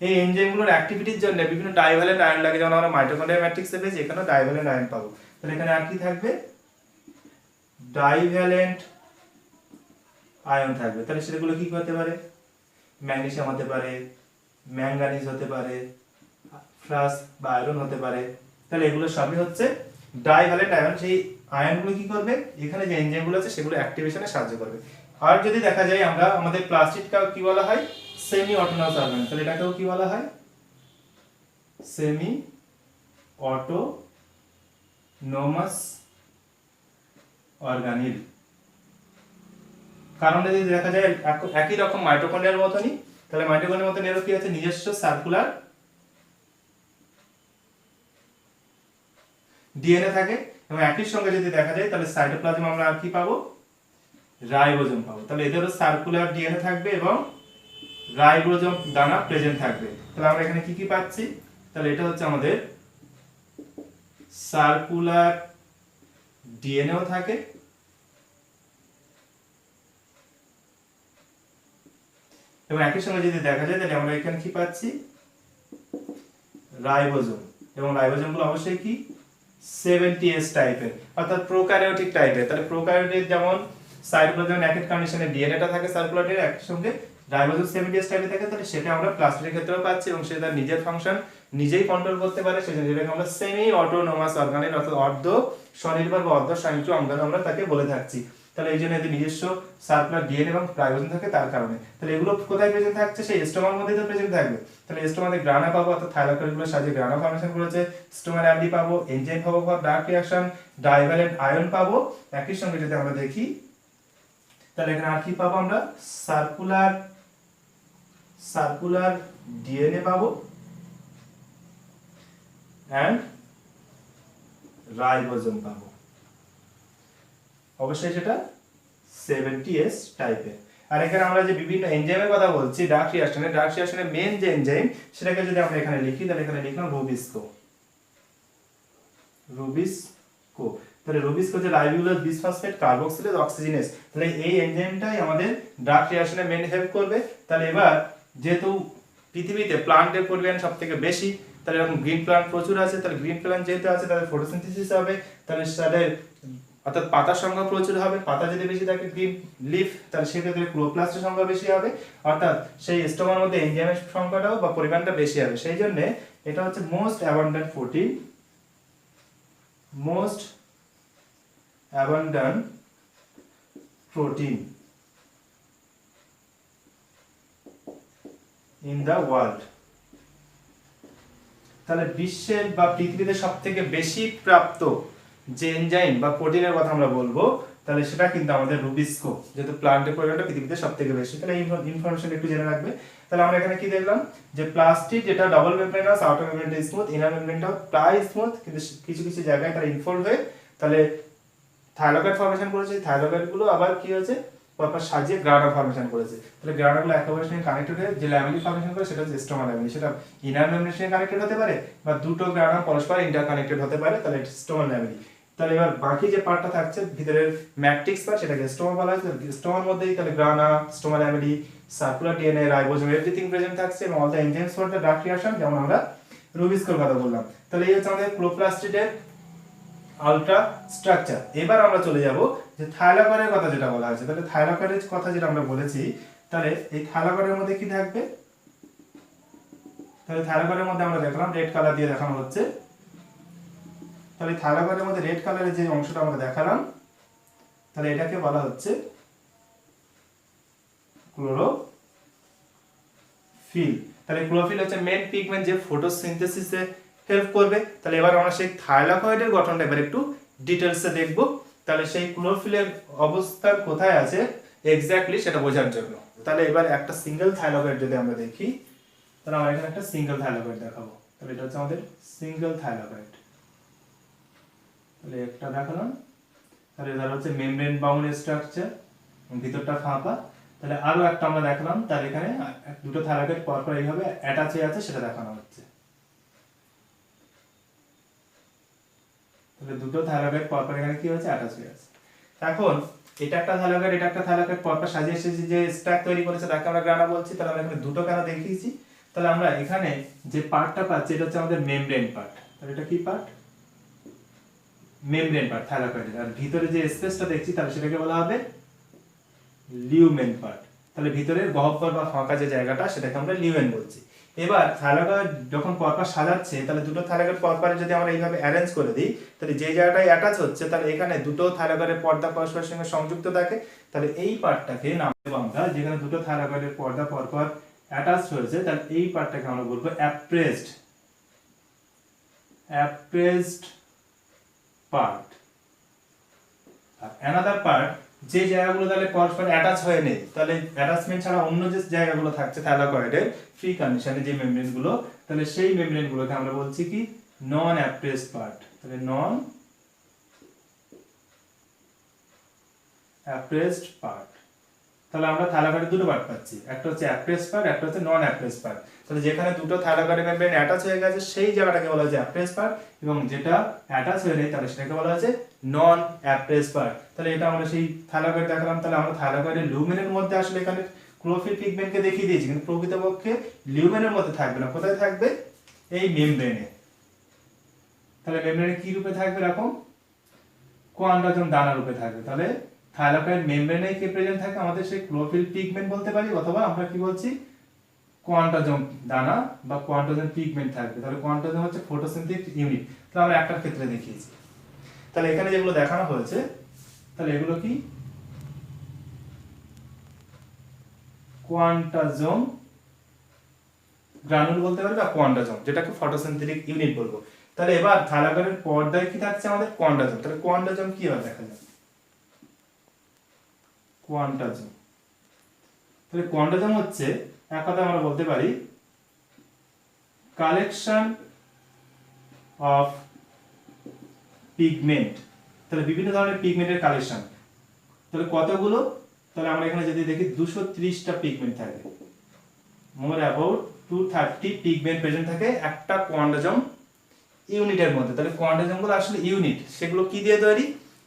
[SPEAKER 1] এই এনজাইমগুলোর অ্যাক্টিভিটির জন্য বিভিন্ন ডাইভ্যালেন্ট আয়ন লাগে, যেমন আমরা মাইটোকন্ড্রিয়া ম্যাট্রিক্সে পেয়েছি, এখানে ডাইভ্যালেন্ট আয়ন পাবো। তাহলে এখানে আর কি থাকবে, ডাইভ্যালেন্ট আয়ন থাকবে। তাহলে সেগুলো কি হতে পারে, ম্যাগনেসিয়াম হতে পারে, ম্যাঙ্গানিজ হতে পারে, প্লাস বা আয়রন হতে পারে। তাহলে এগুলো সবই হচ্ছে ডাইভ্যালেন্ট আয়ন। সেই আয়নগুলো কি করবে, এখানে যে এনজাইমগুলো আছে সেগুলো অ্যাক্টিভেশনে সাহায্য করবে। আর যদি দেখা যায় আমরা আমাদের প্লাস্টিডকে কি বলা হয়, সেমি অটোনমাস অর্গান। তাহলে এটাকেও কি বলা হয়, সেমি অটোনমাস অর্গানিল। কারণ যদি দেখা যায় একই রকম মাইটোকন্ড্রিয়ার মতনই, তাহলে মাইটোকন্ড্রিয়ার মতন এরও কি আছে নিজস্ব সার্কুলার ডিএনএ থাকে। এবং একই সঙ্গে যদি দেখা যায় তাহলে সাইটোপ্লাজম আমরা আর কি পাবো, রাইবোজোম পাবো। তাহলে এদেরও সার্কুলার ডিএনএ থাকবে এবং রাইবোজোম দানা প্রেজেন্ট থাকবে। তাহলে আমরা এখানে কি কি পাচ্ছি, তাহলে এটা হচ্ছে আমাদের সার্কুলার ডিএনএও থাকে এবং একই সঙ্গে যদি দেখা যায় তাহলে আমরা এখানে কি পাচ্ছি, রাইবোজোম। এবং রাইবোজোমগুলো অবশ্যই কি 70S টাইপের, অর্থাৎ প্রোক্যারিওটিক টাইপের। তাহলে প্রোক্যারিওটিক যেমন সাইটোপ্লাজম ন্যাকেড কন্ডিশনে ডিএনএটা থাকে সার্কুলার ডিএনএ, একই সঙ্গে রাইবোজোম 70S টাইপের থাকে। তাহলে সেটা আমরা প্লাস্টিডের ক্ষেত্রেও পাচ্ছি এবং সেটা তার নিজের ফাংশন নিজেই কন্ট্রোল করতে পারে। সেজন্য যেটাকে আমরা সেমি অটোনোমাস অর্গানিল অর্থাৎ অর্ধ স্বনির্ভর বা অর্ধ স্বয়ংক্রিয় অঙ্গাণু আমরা তাকে বলে থাকছি। তাহলে এই জন্য এদের নিজস্ব সার্কুলার ডিএনএ এবং রাইবোজোম থাকে তার কারণে। তাহলে এগুলো কোথায় প্রেজেন্ট থাকছে, সেই স্টোমার মধ্যেই তো প্রেজেন্ট থাকবে। তাহলে স্টোমাতে গ্রানা পাবো, অর্থাৎ থাইলাকয়েডগুলোর সাহায্যে গ্রানা ফর্মেশন করেছে, স্টোমা ল্যামেলি পাবো, এনজাইম পাবো for dark reaction, divalent ion পাবো। একই সঙ্গে যদি আমরা দেখি তাহলে এখানে আর কি পাবো, আমরা সার্কুলার ডিএনএ পাবো এন্ড রাইবোজোম পাবো। অবশ্যই সেটা 70S টাইপের। আর এখানে আমরা যে বিভিন্ন এনজাইমের কথা বলছি ডার্ক রিঅ্যাকশনের মেইন যে এনজাইম সেটাকে যদি আমরা এখানে লিখি, তাহলে এখানে লিখলাম রুবিস্কো। তাহলে রুবিস্কো যে রাইবোজোম বিসফসফেট কার্বক্সিলেজ অক্সিজেনেজ, তাহলে এই এনজাইমটাই আমাদের ডার্ক রিঅ্যাকশনে মেইন হেল্প করবে। তাহলে এবার যেহেতু পৃথিবীতে প্লান্টের পরিমাণ সবথেকে বেশি, তাহলে এরকম গ্রিন প্লান্ট প্রচুর আছে, তাহলে গ্রিন প্লান্ট যেহেতু আছে তাদের ফটোসিনথেসিস হবে, তাহলে তাদের অর্থাৎ পাতার সংখ্যা প্রচুর হবে। পাতা যদি বেশি থাকে গ্রিন লিফ, তাহলে সেক্ষেত্রে ক্লোরোপ্লাস্টের সংখ্যা বেশি হবে, অর্থাৎ সেই স্টোমার মধ্যে এনজাইমের সংখ্যাটাও বা পরিমাণটা বেশি হবে। সেই জন্য এটা হচ্ছে most abundant protein in the world. তাহলে বিশ্বের বা পৃথিবীতে সবথেকে বেশি প্রাপ্ত যে এনজাইম বা প্রোটিনের কথা আমরা বলবো, তাহলে সেটা কিন্তু আমাদের রুবিস্কো, যেহেতু প্লান্টের পরিমাণটা পৃথিবীতে সবথেকে বেশি। তাহলে এই ইনফরমেশন একটু জেনে রাখবে। তাহলে আমরা এখানে কি দেখলাম, যে প্লাস্টিড যেটা ডাবল মেমব্রেনাস, আউটার মেমব্রেনটা স্মুথ, ইনার মেমব্রেনটা প্রায় স্মুথ, কিন্তু কিছু কিছু জায়গায় তারা ইনফোল্ড হয়ে তাহলে থাইলাকয়েড ফর্মেশন করেছে। থাইলাকয়েডগুলো আবার কি হয়েছে, পরপর সাজিয়ে গ্রানা ফর্মেশন করেছে। তাহলে গ্রানাগুলো একে অপরের সঙ্গে কানেক্টেড হয়ে যে ল্যামেলি ফর্মেশন করে সেটা হচ্ছে স্টোমা ল্যামেলি। সেটা ইনার মেমব্রেনের সঙ্গে কানেক্টেড হতে পারে বা দুটো গ্রানা পরস্পর ইন্টারকানেক্টেড হতে পারে, তাহলে স্টোমা ল্যামেলি। তাহলে এবার বাকি যে পার্টটা থাকছে ভিতরের ম্যাট্রিক্স পার্ট, সেটাকে স্টোমা বলা হয়। স্টোমার মধ্যেই তাহলে grana, stroma lamellae, circular DNA, ribosome everything present থাকছে এবং all the enzymes for the dark reaction, যেমন আমরা রুবিস্কোর কথা বললাম। তাহলে এই হচ্ছে আমাদের ক্লোরোপ্লাস্টিডের আলট্রা স্ট্রাকচার। এবার আমরা চলে যাব যে থাইলাকয়েডের কথা যেটা বলা হয়েছে। তাহলে থাইলাকয়েডের কথা যেটা আমরা বলেছি, তাহলে এই থাইলাকয়েডের মধ্যে কি থাকবে, তাহলে থাইলাকয়েডের মধ্যে আমরা দেখলাম রেড কালার দিয়ে দেখানো হচ্ছে। তাহলে থাইলাকয়েডের মধ্যে রেড কালারের যে অংশটা আমরা দেখালাম, তাহলে এটাকে বলা হচ্ছে ক্লোরোফিল। তাহলে ক্লোরোফিল হচ্ছে মেইন পিগমেন্ট যে ফটোসিনথেসিসে হেল্প করবে। তাহলে এবার আমরা সেই থাইলাকয়েডের গঠনটা এবার একটু ডিটেইলসে দেখব। তাহলে সেই ক্লোরোফিলের অবস্থান কোথায় আছে এক্স্যাক্টলি সেটা বোঝার জন্য। তাহলে এবার একটা সিঙ্গেল থাইলাকয়েড যদি আমরা দেখি, তাহলে আমরা এখানে একটা সিঙ্গেল থাইলাকয়েড দেখাবো। তাহলে এটা হচ্ছে আমাদের সিঙ্গেল থাইলাকয়েড। তাহলে একটা দেখালাম, তাহলে এটা হচ্ছে মেমব্রেন বাউন্ড স্ট্রাকচার, ভিতরটা ফাঁপা। তাহলে আরো একটা আমরা দেখালাম, তাহলে এখানে দুটো থাইলাকয়েড পরপর এইভাবে অ্যাটাচ হয়ে আছে সেটা দেখানো হচ্ছে। তাহলে দুটো থাইলাকয়েড পরপর এখানে কি হয়েছে, অ্যাটাচ হয়ে আছে। এখন এটা একটা থাইলাকয়েড, এটা একটা থাইলাকয়েড পরপর সাজিয়ে এসেছি, যে স্ট্রাক তৈরি করেছে তাকে আমরা গ্রানা বলছি। তাহলে আমরা এখানে দুটো কেন দেখিয়েছি, তাহলে আমরা এখানে যে পার্টটা পাচ্ছি এটা হচ্ছে আমাদের মেমব্রেন পার্ট। তাহলে এটা কি পার্ট, মেমব্রেন পার্ট থাইলাকয়েডের। আর ভিতরে যে স্পেসটা দেখছি তাহলে সেটাকে বলা হবে লিউমেন পার্ট। তাহলে ভিতরের গহ্বর বা ফাঁকা যে জায়গাটা সেটাকে আমরা লিউমেন বলছি। এবার থাইলাকয়েড যখন পরপর সাজাচ্ছে, তাহলে দুটো থাইলাকয়েড পরপর যদি আমরা এইভাবে অ্যারেঞ্জ করে দিই, তাহলে যে জায়গাটায় অ্যাটাচ হচ্ছে তাহলে এখানে দুটো থাইলাকয়েডের পর্দা পরস্পরের সঙ্গে সংযুক্ত থাকে। তাহলে এই পার্টটাকে নাম দেব আমরা, যেখানে দুটো থাইলাকয়েডের পর্দা পরপর অ্যাটাচ হয়েছে, তাহলে এই পার্টটাকে আমরা বলবো অ্যাপ্রেজড পার্ট। আর অ্যানাদার পার্ট যে জায়গাগুলো তাহলে পরস্পর অ্যাটাচ হয়ে নেই, তাহলে অ্যাটাচমেন্ট ছাড়া অন্য যে জায়গাগুলো থাকছে থাইলাকয়েডের ফ্রি কন্ডিশনে যে মেমব্রেন গুলো, তাহলে সেই মেমব্রেন গুলোকে আমরা বলছি কি নন অ্যাপ্রেজড পার্ট। তাহলে নন অ্যাপ্রেজড পার্ট। তাহলে আমরা থাইলাকয়েডের দুটো পার্ট পাচ্ছি, একটা হচ্ছে অ্যাপ্রেজড পার্ট, একটা হচ্ছে নন অ্যাপ্রেজড পার্ট। তাহলে যেখানে দুটো থাইলাকয়েড মেমব্রেন অ্যাটাচ হয়ে গেছে সেই জায়গাটাকে বলা হচ্ছে অ্যাপ্রেজড পার্ট, এবং যেটা অ্যাটাচ হয়ে নেই তাহলে সেটাকে বলা হচ্ছে নন অ্যাপ্রেজড পার্ট। তাহলে এটা আমরা সেই থাইলাকয়েড দেখালাম। তাহলে আমরা থাইলাকয়েডের লিউমেনের মধ্যে আসলে এখানে ক্লোরোফিল পিগমেন্টকে দেখিয়ে দিয়েছি, কিন্তু প্রকৃতপক্ষে লিউমেনের মধ্যে থাকবে না। কোথায় থাকবে, এই মেমব্রেনে। তাহলে মেমব্রেনে কি রূপে থাকবে, এরকম কোয়ান্টাজম দানা রূপে থাকবে। তাহলে থাইলাকয়েড মেমব্রেনে কি প্রেজেন্ট থাকে, আমাদের সেই ক্লোরোফিল পিগমেন্ট বলতে পারি, অথবা আমরা কি বলছি কোয়ান্টাজম দানা বা কোয়ান্টাজম পিগমেন্ট থাকবে। তাহলে কোয়ান্টাজম হচ্ছে ফটোসিনথেটিক ইউনিট। তাহলে আমরা একটার ক্ষেত্রে দেখিয়েছি। তাহলে এখানে যেগুলো দেখানো হয়েছে, তাহলে এগুলো কি কোয়ান্টাজম গ্রানুল বলতে পারি বা কোয়ান্টাজম, যেটাকে ফটোসিনথেটিক ইউনিট বলবো। তাহলে এবার থাইলাকয়েডের পর্দায় কি থাকছে, আমাদের কোয়ান্টাজম। তাহলে কোয়ান্টাজম কি হয় দেখা যাক, কোয়ান্টাজম। তাহলে কোয়ান্টাজম হচ্ছে এক কথা আমরা বলতে পারি কালেকশন অফ পিগমেন্ট। তাহলে বিভিন্ন ধরনের পিগমেন্টের কালেকশন। তাহলে কতগুলো, তাহলে আমরা এখানে যদি দেখি 230টা পিগমেন্ট থাকে, মোর অ্যাবাউট 230 পিগমেন্ট প্রেজেন্ট থাকে একটা কোয়ান্টাজম ইউনিটের মধ্যে। তাহলে কোয়ান্টাজম গুলো আসলে ইউনিট, সেগুলো কি দিয়ে তৈরি,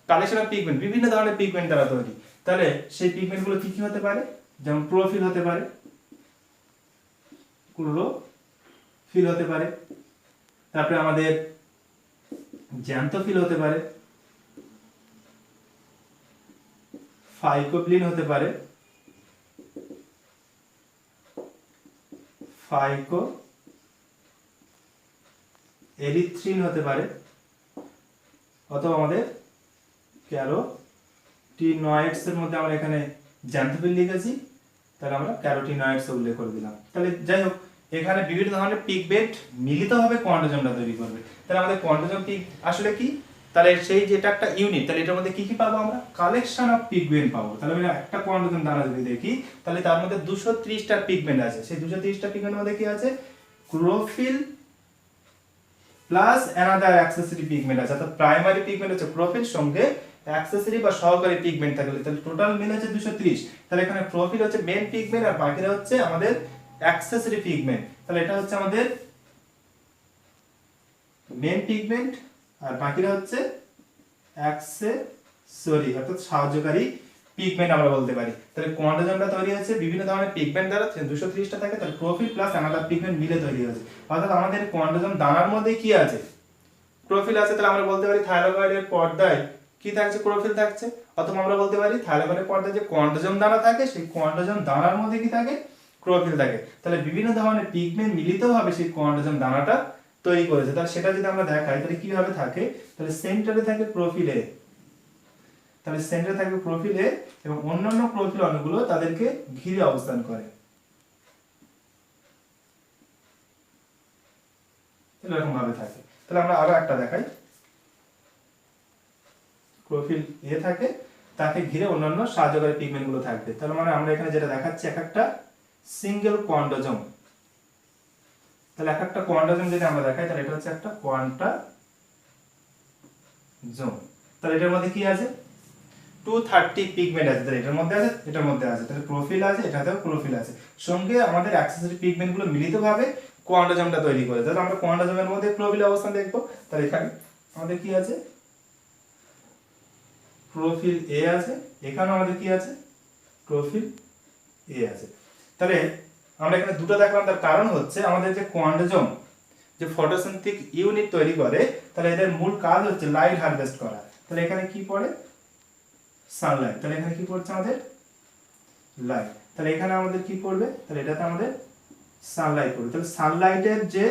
[SPEAKER 1] কালেকশন অফ পিগমেন্ট, বিভিন্ন ধরনের পিগমেন্ট দ্বারা তৈরি। তাহলে সেই পিগমেন্ট গুলো কি কি হতে পারে, যেমন ক্লোরোফিল হতে পারে, ক্লোরোফিল হতে পারে, তারপরে আমাদের জ্যান্থোফিল হতে পারে, ফাইকোপ্লিন হতে পারে, ফাইকো এরিথ্রিন হতে পারে, অথবা আমাদের ক্যারোটিনয়েডস এর মধ্যে আমরা এখানে জ্যান্থোফিল লিখেছি, তাহলে আমরা ক্যারোটিনয়েডস উল্লেখ করে দিলাম। তাহলে যাই হোক, এখানে বিভিন্ন ধরনের পিগমেন্ট মিলিতভাবে কোয়ান্টাজমটা তৈরি করবে। তাহলে আমাদের কোয়ান্টাজম পিগ আসলে কি, তাহলে সেই যেটা একটা ইউনিট, তাহলে এটার মধ্যে কি কি পাবো আমরা, কালেকশন অফ পিগমেন্ট পাবো। তাহলে আমরা একটা কোয়ান্টাজম দানা যদি দেখি, তাহলে তার মধ্যে 230টা পিগমেন্ট আছে। সেই 230টা পিগমেন্টের মধ্যে কি আছে, chlorophyll plus another accessory pigment আছে। অর্থাৎ প্রাইমারি পিগমেন্ট হচ্ছে ক্লোরোফিল, সঙ্গে অ্যাক্সেসরি বা সহকারী পিগমেন্ট থাকলে তাহলে টোটাল মিল হচ্ছে 230। তাহলে এখানে ক্লোরোফিল হচ্ছে মেইন পিগমেন্ট আর বাকিরা হচ্ছে আমাদের অ্যাক্সেসরি পিগমেন্ট। তাহলে এটা হচ্ছে আমাদের মেইন পিগমেন্ট আর বাকিরা হচ্ছে অ্যাক্সেসরি অর্থাৎ সাহায্যকারী পিগমেন্ট আমরা বলতে পারি। তাহলে কোয়ান্টাজমটা তৈরি হয়েছে বিভিন্ন ধরনের পিগমেন্ট দ্বারা, 230টা থাকে, তাহলে ক্লোরোফিল প্লাস অ্যানাদার পিগমেন্ট মিলে তৈরি হয়েছে। অর্থাৎ আমাদের কোয়ান্টাজম দানার মধ্যে কি আছে, ক্লোরোফিল আছে। তাহলে আমরা বলতে পারি থাইলাকয়েডের পর্দায় কি থাকছে, ক্লোরোফিল থাকছে। অথবা আমরা বলতে পারি থাইলাকয়েডের পর্দায় যে কোয়ান্টাজম দানা থাকে সেই কোয়ান্টাজম দানার মধ্যে কি থাকে, ক্লোরোফিল থাকে। তাহলে বিভিন্ন ধরনের পিগমেন্ট মিলিতভাবে সেই কোয়ান্টাজম দানাটা তৈরি করেছে। তাহলে সেটা যদি আমরা দেখাই তাহলে কিভাবে থাকে, তাহলে সেন্টারে থাকে ক্লোরোফিল এ, তাহলে সেন্টারে থাকবে ক্লোরোফিল এ এবং অন্যান্য ক্লোরোফিল অণুগুলো তাদেরকে ঘিরে অবস্থান করে, এরকম ভাবে থাকে। তাহলে আমরা আরো একটা দেখাই, প্রোফিল এ থাকে, তাকে ঘিরে অন্যান্য সাহায্যকারী পিগমেন্টগুলো থাকবে। তাহলে মানে আমরা এখানে যেটা দেখাচ্ছি এক একটা সিঙ্গেল কোয়ান্টাজম। তাহলে এক একটা কোয়ান্টাজম যদি আমরা দেখাই তাহলে এটা হচ্ছে একটা কোয়ান্টাজম। তাহলে এটার মধ্যে কি আছে 230 পিগমেন্ট আছে, তাহলে এটার মধ্যে আছে, এটার মধ্যে আছে, তাহলে প্রোফিল আছে, এটাতেও প্রোফিল আছে, সঙ্গে আমাদের অ্যাক্সেসরি পিগমেন্টগুলো মিলিতভাবে কোয়ান্টাজমটা তৈরি করে। তাহলে আমরা কোয়ান্টাজমের মধ্যে প্রোফিল অবস্থান দেখব। তাহলে এখানে আমাদের কি আছে প্রোফিল এ আছে, এখানে আমাদের কি আছে প্রোফিল এ আছে। তাহলে আমরা এখানে দুটো দেখলাম, তার কারণ হচ্ছে আমাদের যে কোয়ান্টাজম যে ফটোসিনথেটিক ইউনিট তৈরি করে, তাহলে এদের মূল কাজ হচ্ছে লাইট হারভেস্ট করা। তাহলে এখানে কি পড়ে সানলাইট, তাহলে এখানে কি পড়ছে আমাদের লাইট, তাহলে এখানে আমাদের কি পড়বে, তাহলে এটাতে আমাদের সানলাইট পড়বে। তাহলে সানলাইটের যে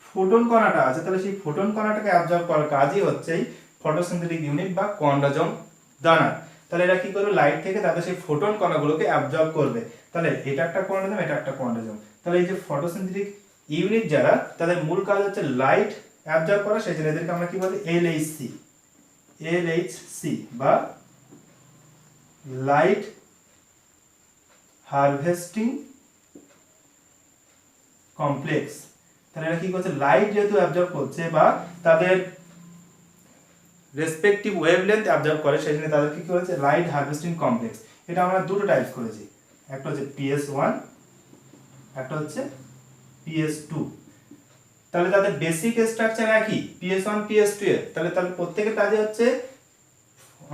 [SPEAKER 1] ফোটন কণাটা আছে, তাহলে সেই ফোটন কণাটাকে অ্যাবজর্ব করার কাজই হচ্ছে এই ফটোসিনথেটিক ইউনিট বা কোয়ান্টাজম দানা। তাহলে এরা কি করবে লাইট থেকে তাদের সেই ফোটন কণাগুলোকে অ্যাবজর্ব করবে। তাহলে এটা একটা কোয়ান্টাজম, এটা একটা কোয়ান্টাজম। তাহলে এই যে ফটোসিনথেটিক ইউনিট যারা, তাদের মূল কাজ হচ্ছে লাইট অ্যাবজর্ব করা, সেই জন্য এদেরকে আমরা কি বলি এলএইচসি বা লাইট হারভেস্টিং কমপ্লেক্স। তাহলে এরা কি করছে লাইট যেহেতু অ্যাবজর্ব করছে বা তাদের রেসপেক্টিভ ওয়েভলেন্থ অ্যাবজর্ব করে, সেই জন্য তাদের কি করেছে লাইট হারভেস্টিং কমপ্লেক্স। এটা আমরা দুটো টাইপস করেছি, একটা হচ্ছে PS1, একটা হচ্ছে PS2। তাহলে তাদের বেসিক স্ট্রাকচার একই PS1 PS2 এর। তাহলে প্রত্যেকের কাজে হচ্ছে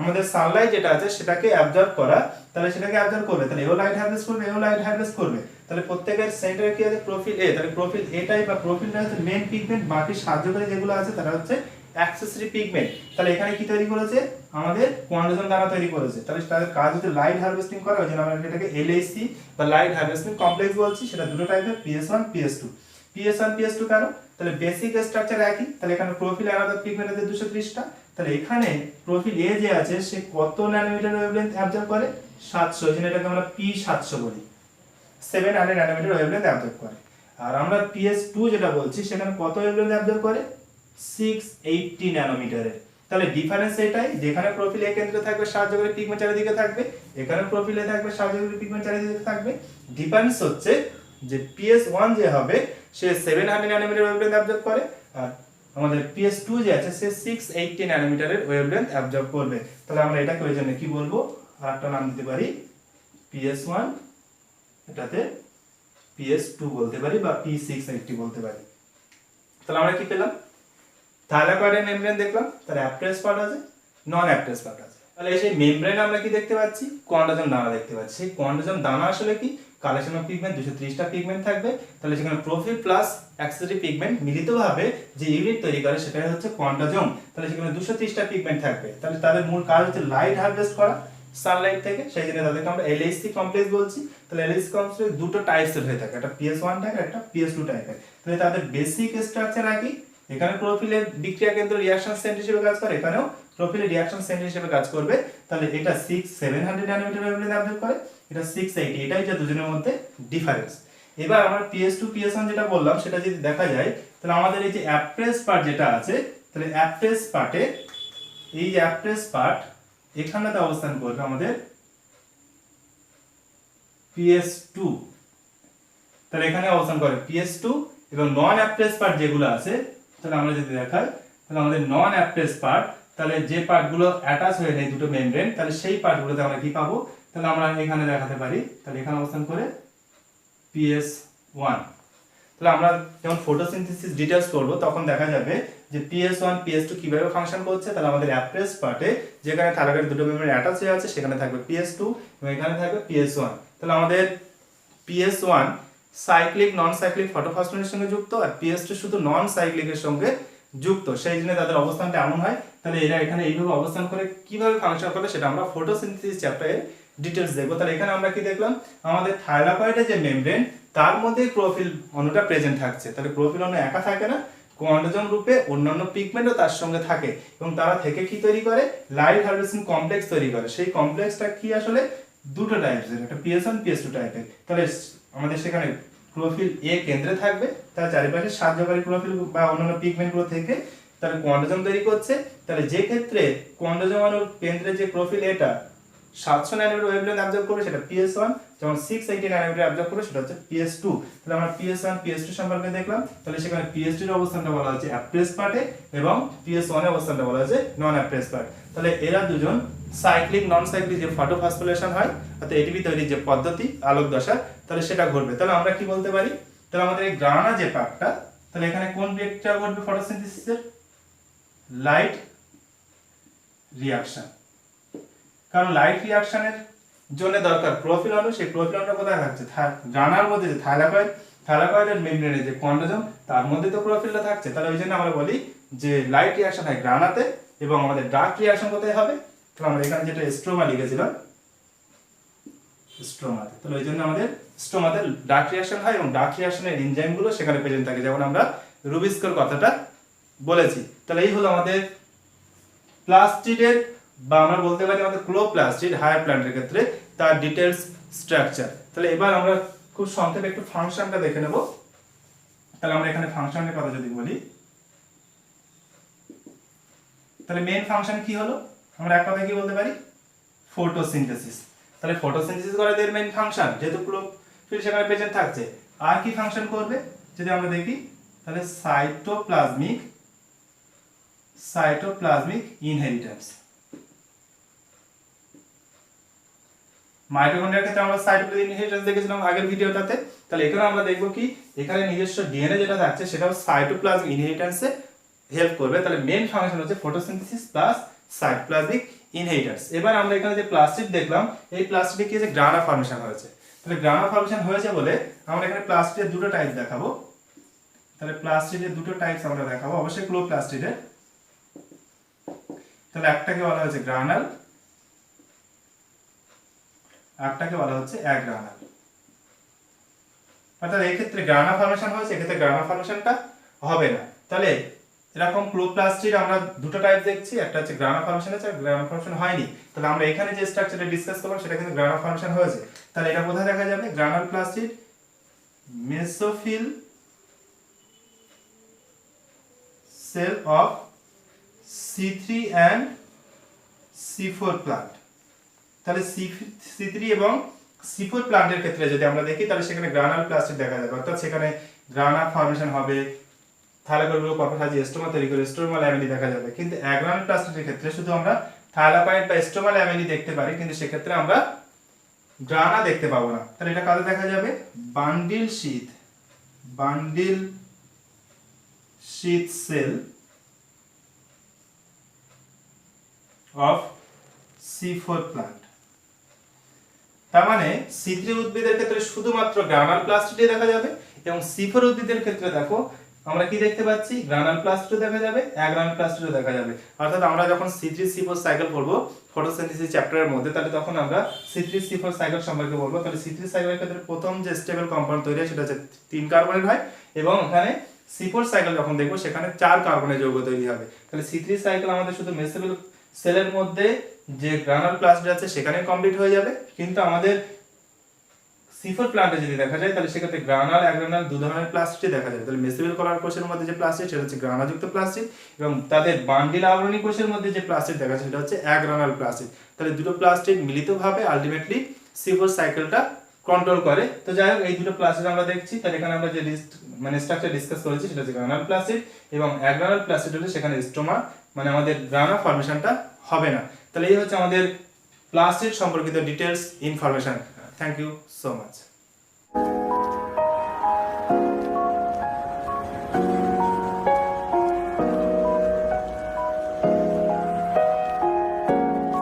[SPEAKER 1] আমাদের সানলাইট যেটা আছে সেটাকে অ্যাবজর্ব করা, তাহলে সেটাকে অ্যাবজর্ব করবে, তাহলে এও লাইট হারভেস্ট করবে, এও লাইট হারভেস্ট করবে। তাহলে প্রত্যেকের সেন্টারে কি আছে প্রোফিল এ, তাহলে প্রোফিল এটাই বা প্রোফিলটা হচ্ছে মেইন পিগমেন্ট, বাকি সাহায্যকারী যেগুলো আছে তারা হচ্ছে অ্যাক্সেসরি পিগমেন্ট। তাহলে এখানে কি তৈরি করেছে আমাদের কোয়ান্টাজম দ্বারা তৈরি করেছে। তাহলে তাদের কাজ হচ্ছে লাইট হারভেস্টিং করা, ওই জন্য আমরা এটাকে LHC বা লাইট হারভেস্টিং কমপ্লেক্স বলছি। সেটা দুটো টাইপের PS1 PS2। PS1 PS2 কেন, তাহলে বেসিক স্ট্রাকচার একই। তাহলে এখানে প্রোফিল আলাদা পিগমেন্ট আছে 230টা। তাহলে এখানে প্রোফিল এ যে আছে সে কত ন্যানোমিটার ওয়েভলেন্থ অ্যাবজর্ব করে 700, এই জন্য এটাকে আমরা P700 বলি, 700 ন্যানোমিটার ওয়েভলেন্থ অ্যাবজর্ব করে। আর আমরা PS2 যেটা বলছি সেখানে কত ওয়েভলেন্থ অ্যাবজর্ব করে 680 ন্যানোমিটারের। তাহলে ডিফারেন্স এটাই, যেখানে প্রোফিল এ কেন্দ্রে থাকবে সাহায্যকারী পিগমেন্ট চারিদিকে থাকবে, এখানে প্রোফিল এ থাকবে সাহায্যকারী পিগমেন্ট চারিদিকে থাকবে। ডিফারেন্স হচ্ছে যে PS1 যে হবে সে 700 ন্যানোমিটার ওয়েভলেন্থ অ্যাবজর্ব করে, আর আমাদের PS2 যে আছে সে 680 ন্যানোমিটারের ওয়েভলেন্থ অ্যাবজর্ব করবে। তাহলে আমরা এটাকে ওই জন্য কি বলবো আরেকটা নাম দিতে পারি PS1, এটাতে PS2 বলতে পারি বা P680 বলতে পারি। তাহলে আমরা কি পেলাম থাইলাকয়েড মেমব্রেন দেখলাম, তার অ্যাপ্রেস পার্ট আছে, নন অ্যাপ্রেস পার্ট আছে। তাহলে সেই মেমব্রেন আমরা কি দেখতে পাচ্ছি কোয়ান্টাজম দানা দেখতে পাচ্ছি। সেই কোয়ান্টাজম দানা আসলে কি কালেকশন অফ পিগমেন্ট, 230টা পিগমেন্ট থাকবে। তাহলে সেখানে প্রোফিল প্লাস অ্যাক্সেসরি পিগমেন্ট মিলিতভাবে যে ইউনিট তৈরি করে সেটাই হচ্ছে কোয়ান্টাজম। তাহলে সেখানে 230টা পিগমেন্ট থাকবে। তাহলে তাদের মূল কাজ হচ্ছে লাইট হারভেস্ট করা সানলাইট থেকে, সেই জন্য তাদেরকে আমরা LHC কমপ্লেক্স বলছি। তাহলে LHC কমপ্লেক্স দুটো টাইপসের হয়ে থাকে, একটা PS1 টাইপের, একটা PS2 টাইপের। তাহলে তাদের বেসিক স্ট্রাকচার একই, এখানে প্রোফিলের বিক্রিয়া কেন্দ্র রিঅ্যাকশন সেন্টার হিসেবে কাজ করে, এখানেও প্রোফিলের রিঅ্যাকশন সেন্টার হিসেবে কাজ করবে। তাহলে এটা 700 ন্যানোমিটার ওয়েভলেন্থ অ্যাবজর্ব করে, এটা 680, এটাই যে দুজনের মধ্যে ডিফারেন্স। এবার আমরা PS2 PS1 যেটা বললাম সেটা যদি দেখা যায়, তাহলে আমাদের এই যে অ্যাপ্রেস পার্ট যেটা আছে, তাহলে অ্যাপ্রেস পার্টে এই যে অ্যাপ্রেস পার্ট এখানেতে অবস্থান করবে আমাদের PS2, তাহলে এখানে অবস্থান করে PS2। এবং নন অ্যাপ্রেস পার্ট যেগুলো আছে, তাহলে আমরা যদি দেখাই, তাহলে আমাদের নন অ্যাপ্রেস পার্ট, তাহলে যে পার্টগুলো অ্যাটাচ হয়ে নেই দুটো মেমব্রেন, তাহলে সেই পার্টগুলোতে আমরা কি পাবো, তাহলে আমরা এখানে দেখাতে পারি, তাহলে এখানে অবস্থান করে PS1। তাহলে আমরা যখন ফটোসিনথেসিস ডিটেইলস করব তখন দেখা যাবে যে PS1 PS2 কিভাবে ফাংশন করছে। তাহলে আমাদের অ্যাপ্রেস পার্টে যেখানে থাইলাকয়েড দুটো মেমব্রেন অ্যাটাচ হয়ে আছে সেখানে থাকবে PS2 এবং এখানে থাকবে PS1। তাহলে আমাদের PS1 সাইক্লিক নন সাইক্লিক ফটোফসফেটের সঙ্গে যুক্ত, আর PS2 শুধু নন সাইক্লিকের সঙ্গে যুক্ত, সেই জন্য তাদের অবস্থানটা এমন হয়। তাহলে এরা এখানে এইভাবে অবস্থান করে কিভাবে ফাংশন করে সেটা আমরা ফটোসিনথেসিস চ্যাপ্টারে ডিটেইলস দেখব। তাহলে এখানে আমরা কি দেখলাম, আমাদের থাইলাকয়েডের যে মেমব্রেন তার মধ্যে প্রোফিল অণুটা প্রেজেন্ট থাকছে। তাহলে প্রোফিল অণু একা থাকে না, কোয়ান্টাজম রূপে অন্যান্য পিগমেন্টও তার সঙ্গে থাকে এবং তারা থেকে কি তৈরি করে লাইট হারভেস্টিং কমপ্লেক্স তৈরি করে। সেই কমপ্লেক্সটা কি আসলে দুটো টাইপের, একটা PS1 PS2 টাইপের। তাহলে আমাদের সেখানে প্রোফিল এ কেন্দ্রে থাকবে, তার চারিপাশে সাহায্যকারী প্রোফিল বা অন্যান্য পিগমেন্টগুলো থেকে তাহলে কোয়ান্টোজোম তৈরি করছে। তাহলে যে ক্ষেত্রে কোয়ান্টোজোম অণুর কেন্দ্রে যে প্রোফাইল এটা 700 ন্যানোমিটার ওয়েভলেন্থ অ্যাবজর্ব করবে সেটা PS1, যখন 680 ন্যানোমিটার অ্যাবজর্ব করবে সেটা হচ্ছে PS2। তাহলে আমরা PS1 PS2 সম্পর্কে দেখলাম। তাহলে সেখানে PS2 এর অবস্থানটা বলা হচ্ছে অ্যাপ্রেস পার্টে এবং PS1 এর অবস্থানটা বলা হচ্ছে নন অ্যাপ্রেস পার্ট। তাহলে এরা দুজন সাইক্লিক নন সাইক্লিক যে ফটোফসফোরিলেশন হয় অর্থাৎ এটিপি তৈরির যে পদ্ধতি আলোক দশা, তাহলে সেটা ঘটবে। তাহলে আমরা কি বলতে পারি, তাহলে আমাদের এই গ্রানা যে পার্টটা, তাহলে এখানে কোন বিক্রিয়া ঘটবে ফটোসিনথেসিসের? Light reaction. কারণ লাইট রিঅ্যাকশনের জন্য দরকার ক্লোরোফিল অণু, সেই ক্লোরোফিল অণুটা কোথায় থাকছে? গ্রানার মধ্যে যে থাইলাকয়েডের মেমব্রেনে যে কোয়ান্টোজোম তার মধ্যে তো ক্লোরোফিলটা থাকছে। তাহলে ওই জন্য আমরা বলি যে লাইট রিঅ্যাকশন হয় গ্রানাতে এবং আমাদের ডার্ক রিঅ্যাকশন কোথায় হবে? তাহলে আমরা এখানে যেটা স্ট্রোমা লিখেছিলাম স্ট্রোমাতে, তাহলে ওই জন্য আমাদের স্ট্রোমাতে ডার্ক রিঅ্যাকশন হয় এবং ডার্ক রিঅ্যাকশনের এনজাইমগুলো সেখানে প্রেজেন্ট থাকে, যেমন আমরা রুবিস্কোর কথাটা বলেছি। তাহলে এই হলো আমাদের প্লাস্টিডের বা আমরা বলতে পারি আমাদের ক্লোরোপ্লাস্টিড হায়ার প্ল্যান্টের ক্ষেত্রে তার ডিটেইলস স্ট্রাকচার। তাহলে এবার আমরা খুব সংক্ষেপে একটু ফাংশনটা দেখে নেব। তাহলে আমরা এখানে ফাংশনের কথা যদি বলি, তাহলে মেইন ফাংশন কি হলো? আমরা এক কথায় কি বলতে পারি? ফটোসিনথেসিস। তাহলে ফটোসিনথেসিস করে এর মেইন ফাংশন, যেহেতু ক্লোরোফিল সেখানে প্রেজেন্ট থাকছে। আর কি ফাংশন করবে যদি আমরা দেখি, তাহলে সাইটোপ্লাজমিক ইনহেরিটেন্স। মাইটোকন্ড্রিয়ার ক্ষেত্রে আমরা সাইটোপ্লাজমিক ইনহেরিটেন্স দেখেছিলাম আগের ভিডিওটাতে। তাহলে এখানে আমরা দেখব কি, এখানে নিজস্ব ডিএনএ যেটা থাকছে সেটাও সাইটোপ্লাজমিক ইনহেরিটেন্সে হেল্প করবে। তাহলে মেইন ফাংশন হচ্ছে ফটোসিনথেসিস প্লাস সাইটোপ্লাজমিক ইনহেরিটেন্স। এবার আমরা এখানে যে প্লাস্টিড দেখলাম, এই প্লাস্টিডে কি যে গ্রানা ফর্মেশন হয়েছে। তাহলে গ্রানা ফর্মেশন হয়েছে বলে আমরা এখানে প্লাস্টিডের দুটো টাইপ দেখাবো। তাহলে প্লাস্টিডের দুটো টাইপস আমরা দেখাবো, অবশ্যই ক্লোরোপ্লাস্টিডের। তাহলে একটাকে বলা হচ্ছে গ্রানাল, একটাকে বলা হচ্ছে অ্যাগ্রানাল। অর্থাৎ এই ক্ষেত্রে গ্রানা ফর্মেশন হয়েছে, এক্ষেত্রে গ্রানা ফর্মেশনটা হবে না। তাহলে এরকম ক্লোরোপ্লাস্টিড আমরা দুটো টাইপ দেখছি, একটা হচ্ছে গ্রানা ফর্মেশন আছে আর গ্রানা ফর্মেশন হয়নি। তাহলে আমরা এখানে যে স্ট্রাকচারটা ডিসকাস করলাম সেটা কিন্তু গ্রানা ফর্মেশন হয়েছে। তাহলে এটা কোথায় দেখা যাবে? Granal plastid mesophyll cell of C3 and C4 plant. তাহলে C3 এবং C4 প্লান্টের ক্ষেত্রে যদি আমরা দেখি, তাহলে সেখানে গ্রানাল প্লাস্টিড দেখা যাবে, অর্থাৎ সেখানে গ্রানা ফর্মেশন হবে, থাইলাকয়েডগুলো পরপর সাজিয়ে স্টোমা তৈরি করে স্টোমা ল্যামেলি দেখা যাবে। কিন্তু অ্যাগ্রানাল প্লাস্টিডের ক্ষেত্রে শুধু আমরা থাইলাকয়েড বা স্টোমা ল্যামেলি দেখতে পারি, কিন্তু সেক্ষেত্রে আমরা গ্রানা দেখতে পাবো না। তাহলে এটা কাজে দেখা যাবে bundle sheath cell of C4 plant. তার মানে C3 উদ্ভিদের ক্ষেত্রে শুধুমাত্র গ্রানাল প্লাস্টিডে দেখা যাবে এবং C4 উদ্ভিদের ক্ষেত্রে দেখো আমরা কি দেখতে পাচ্ছি, গ্রানাল প্লাস্টিডও দেখা যাবে, অ্যাগ্রানাল প্লাস্টিডও দেখা যাবে। অর্থাৎ আমরা যখন C3 C4 সাইকেল পড়বো ফটোসিনথেসিস চ্যাপ্টারের মধ্যে, তাহলে তখন আমরা C3 C4 সাইকেল সম্পর্কে বলবো। তাহলে C3 সাইকেলের ক্ষেত্রে প্রথম যে স্টেবল কম্পাউন্ড তৈরি হয় সেটা হচ্ছে 3 কার্বনের হয় এবং ওখানে C4 সাইকেল যখন দেখবো সেখানে 4 কার্বনের যৌগ তৈরি হবে। তাহলে C3 সাইকেল আমাদের শুধু মেসোফিল সেলের মধ্যে যে গ্রানাল প্লাস্টিড আছে সেখানে কমপ্লিট হয়ে যাবে, কিন্তু আমাদের C4 প্লান্টে যদি দেখা যায় তাহলে সেক্ষেত্রে গ্রানাল অ্যাগ্রানাল দু ধরনের প্লাস্টিড দেখা যাবে। তাহলে মেসোফিল কলার কোষের মধ্যে যে প্লাস্টিড সেটা হচ্ছে গ্রানাযুক্ত প্লাস্টিড এবং তাদের বান্ডিল আবরণী কোষের মধ্যে যে প্লাস্টিড দেখা যাচ্ছে সেটা হচ্ছে অ্যাগ্রানাল প্লাস্টিড। তাহলে দুটো প্লাস্টিড মিলিতভাবে আলটিমেটলি C4 সাইকেলটা কন্ট্রোল করে। তো যাই হোক, এই দুটো প্লাস্টিড আমরা দেখছি। তাহলে এখানে আমরা যে স্ট্রাকচার ডিসকাস করেছি সেটা হচ্ছে গ্রানাল প্লাস্টিড এবং অ্যাগ্রানাল প্লাস্টিড হলে সেখানে স্টোমা মানে আমাদের গ্রানা ফর্মেশনটা হবে না। তাহলে এই হচ্ছে আমাদের প্লাস্টিড সম্পর্কিত details information. Thank you so much.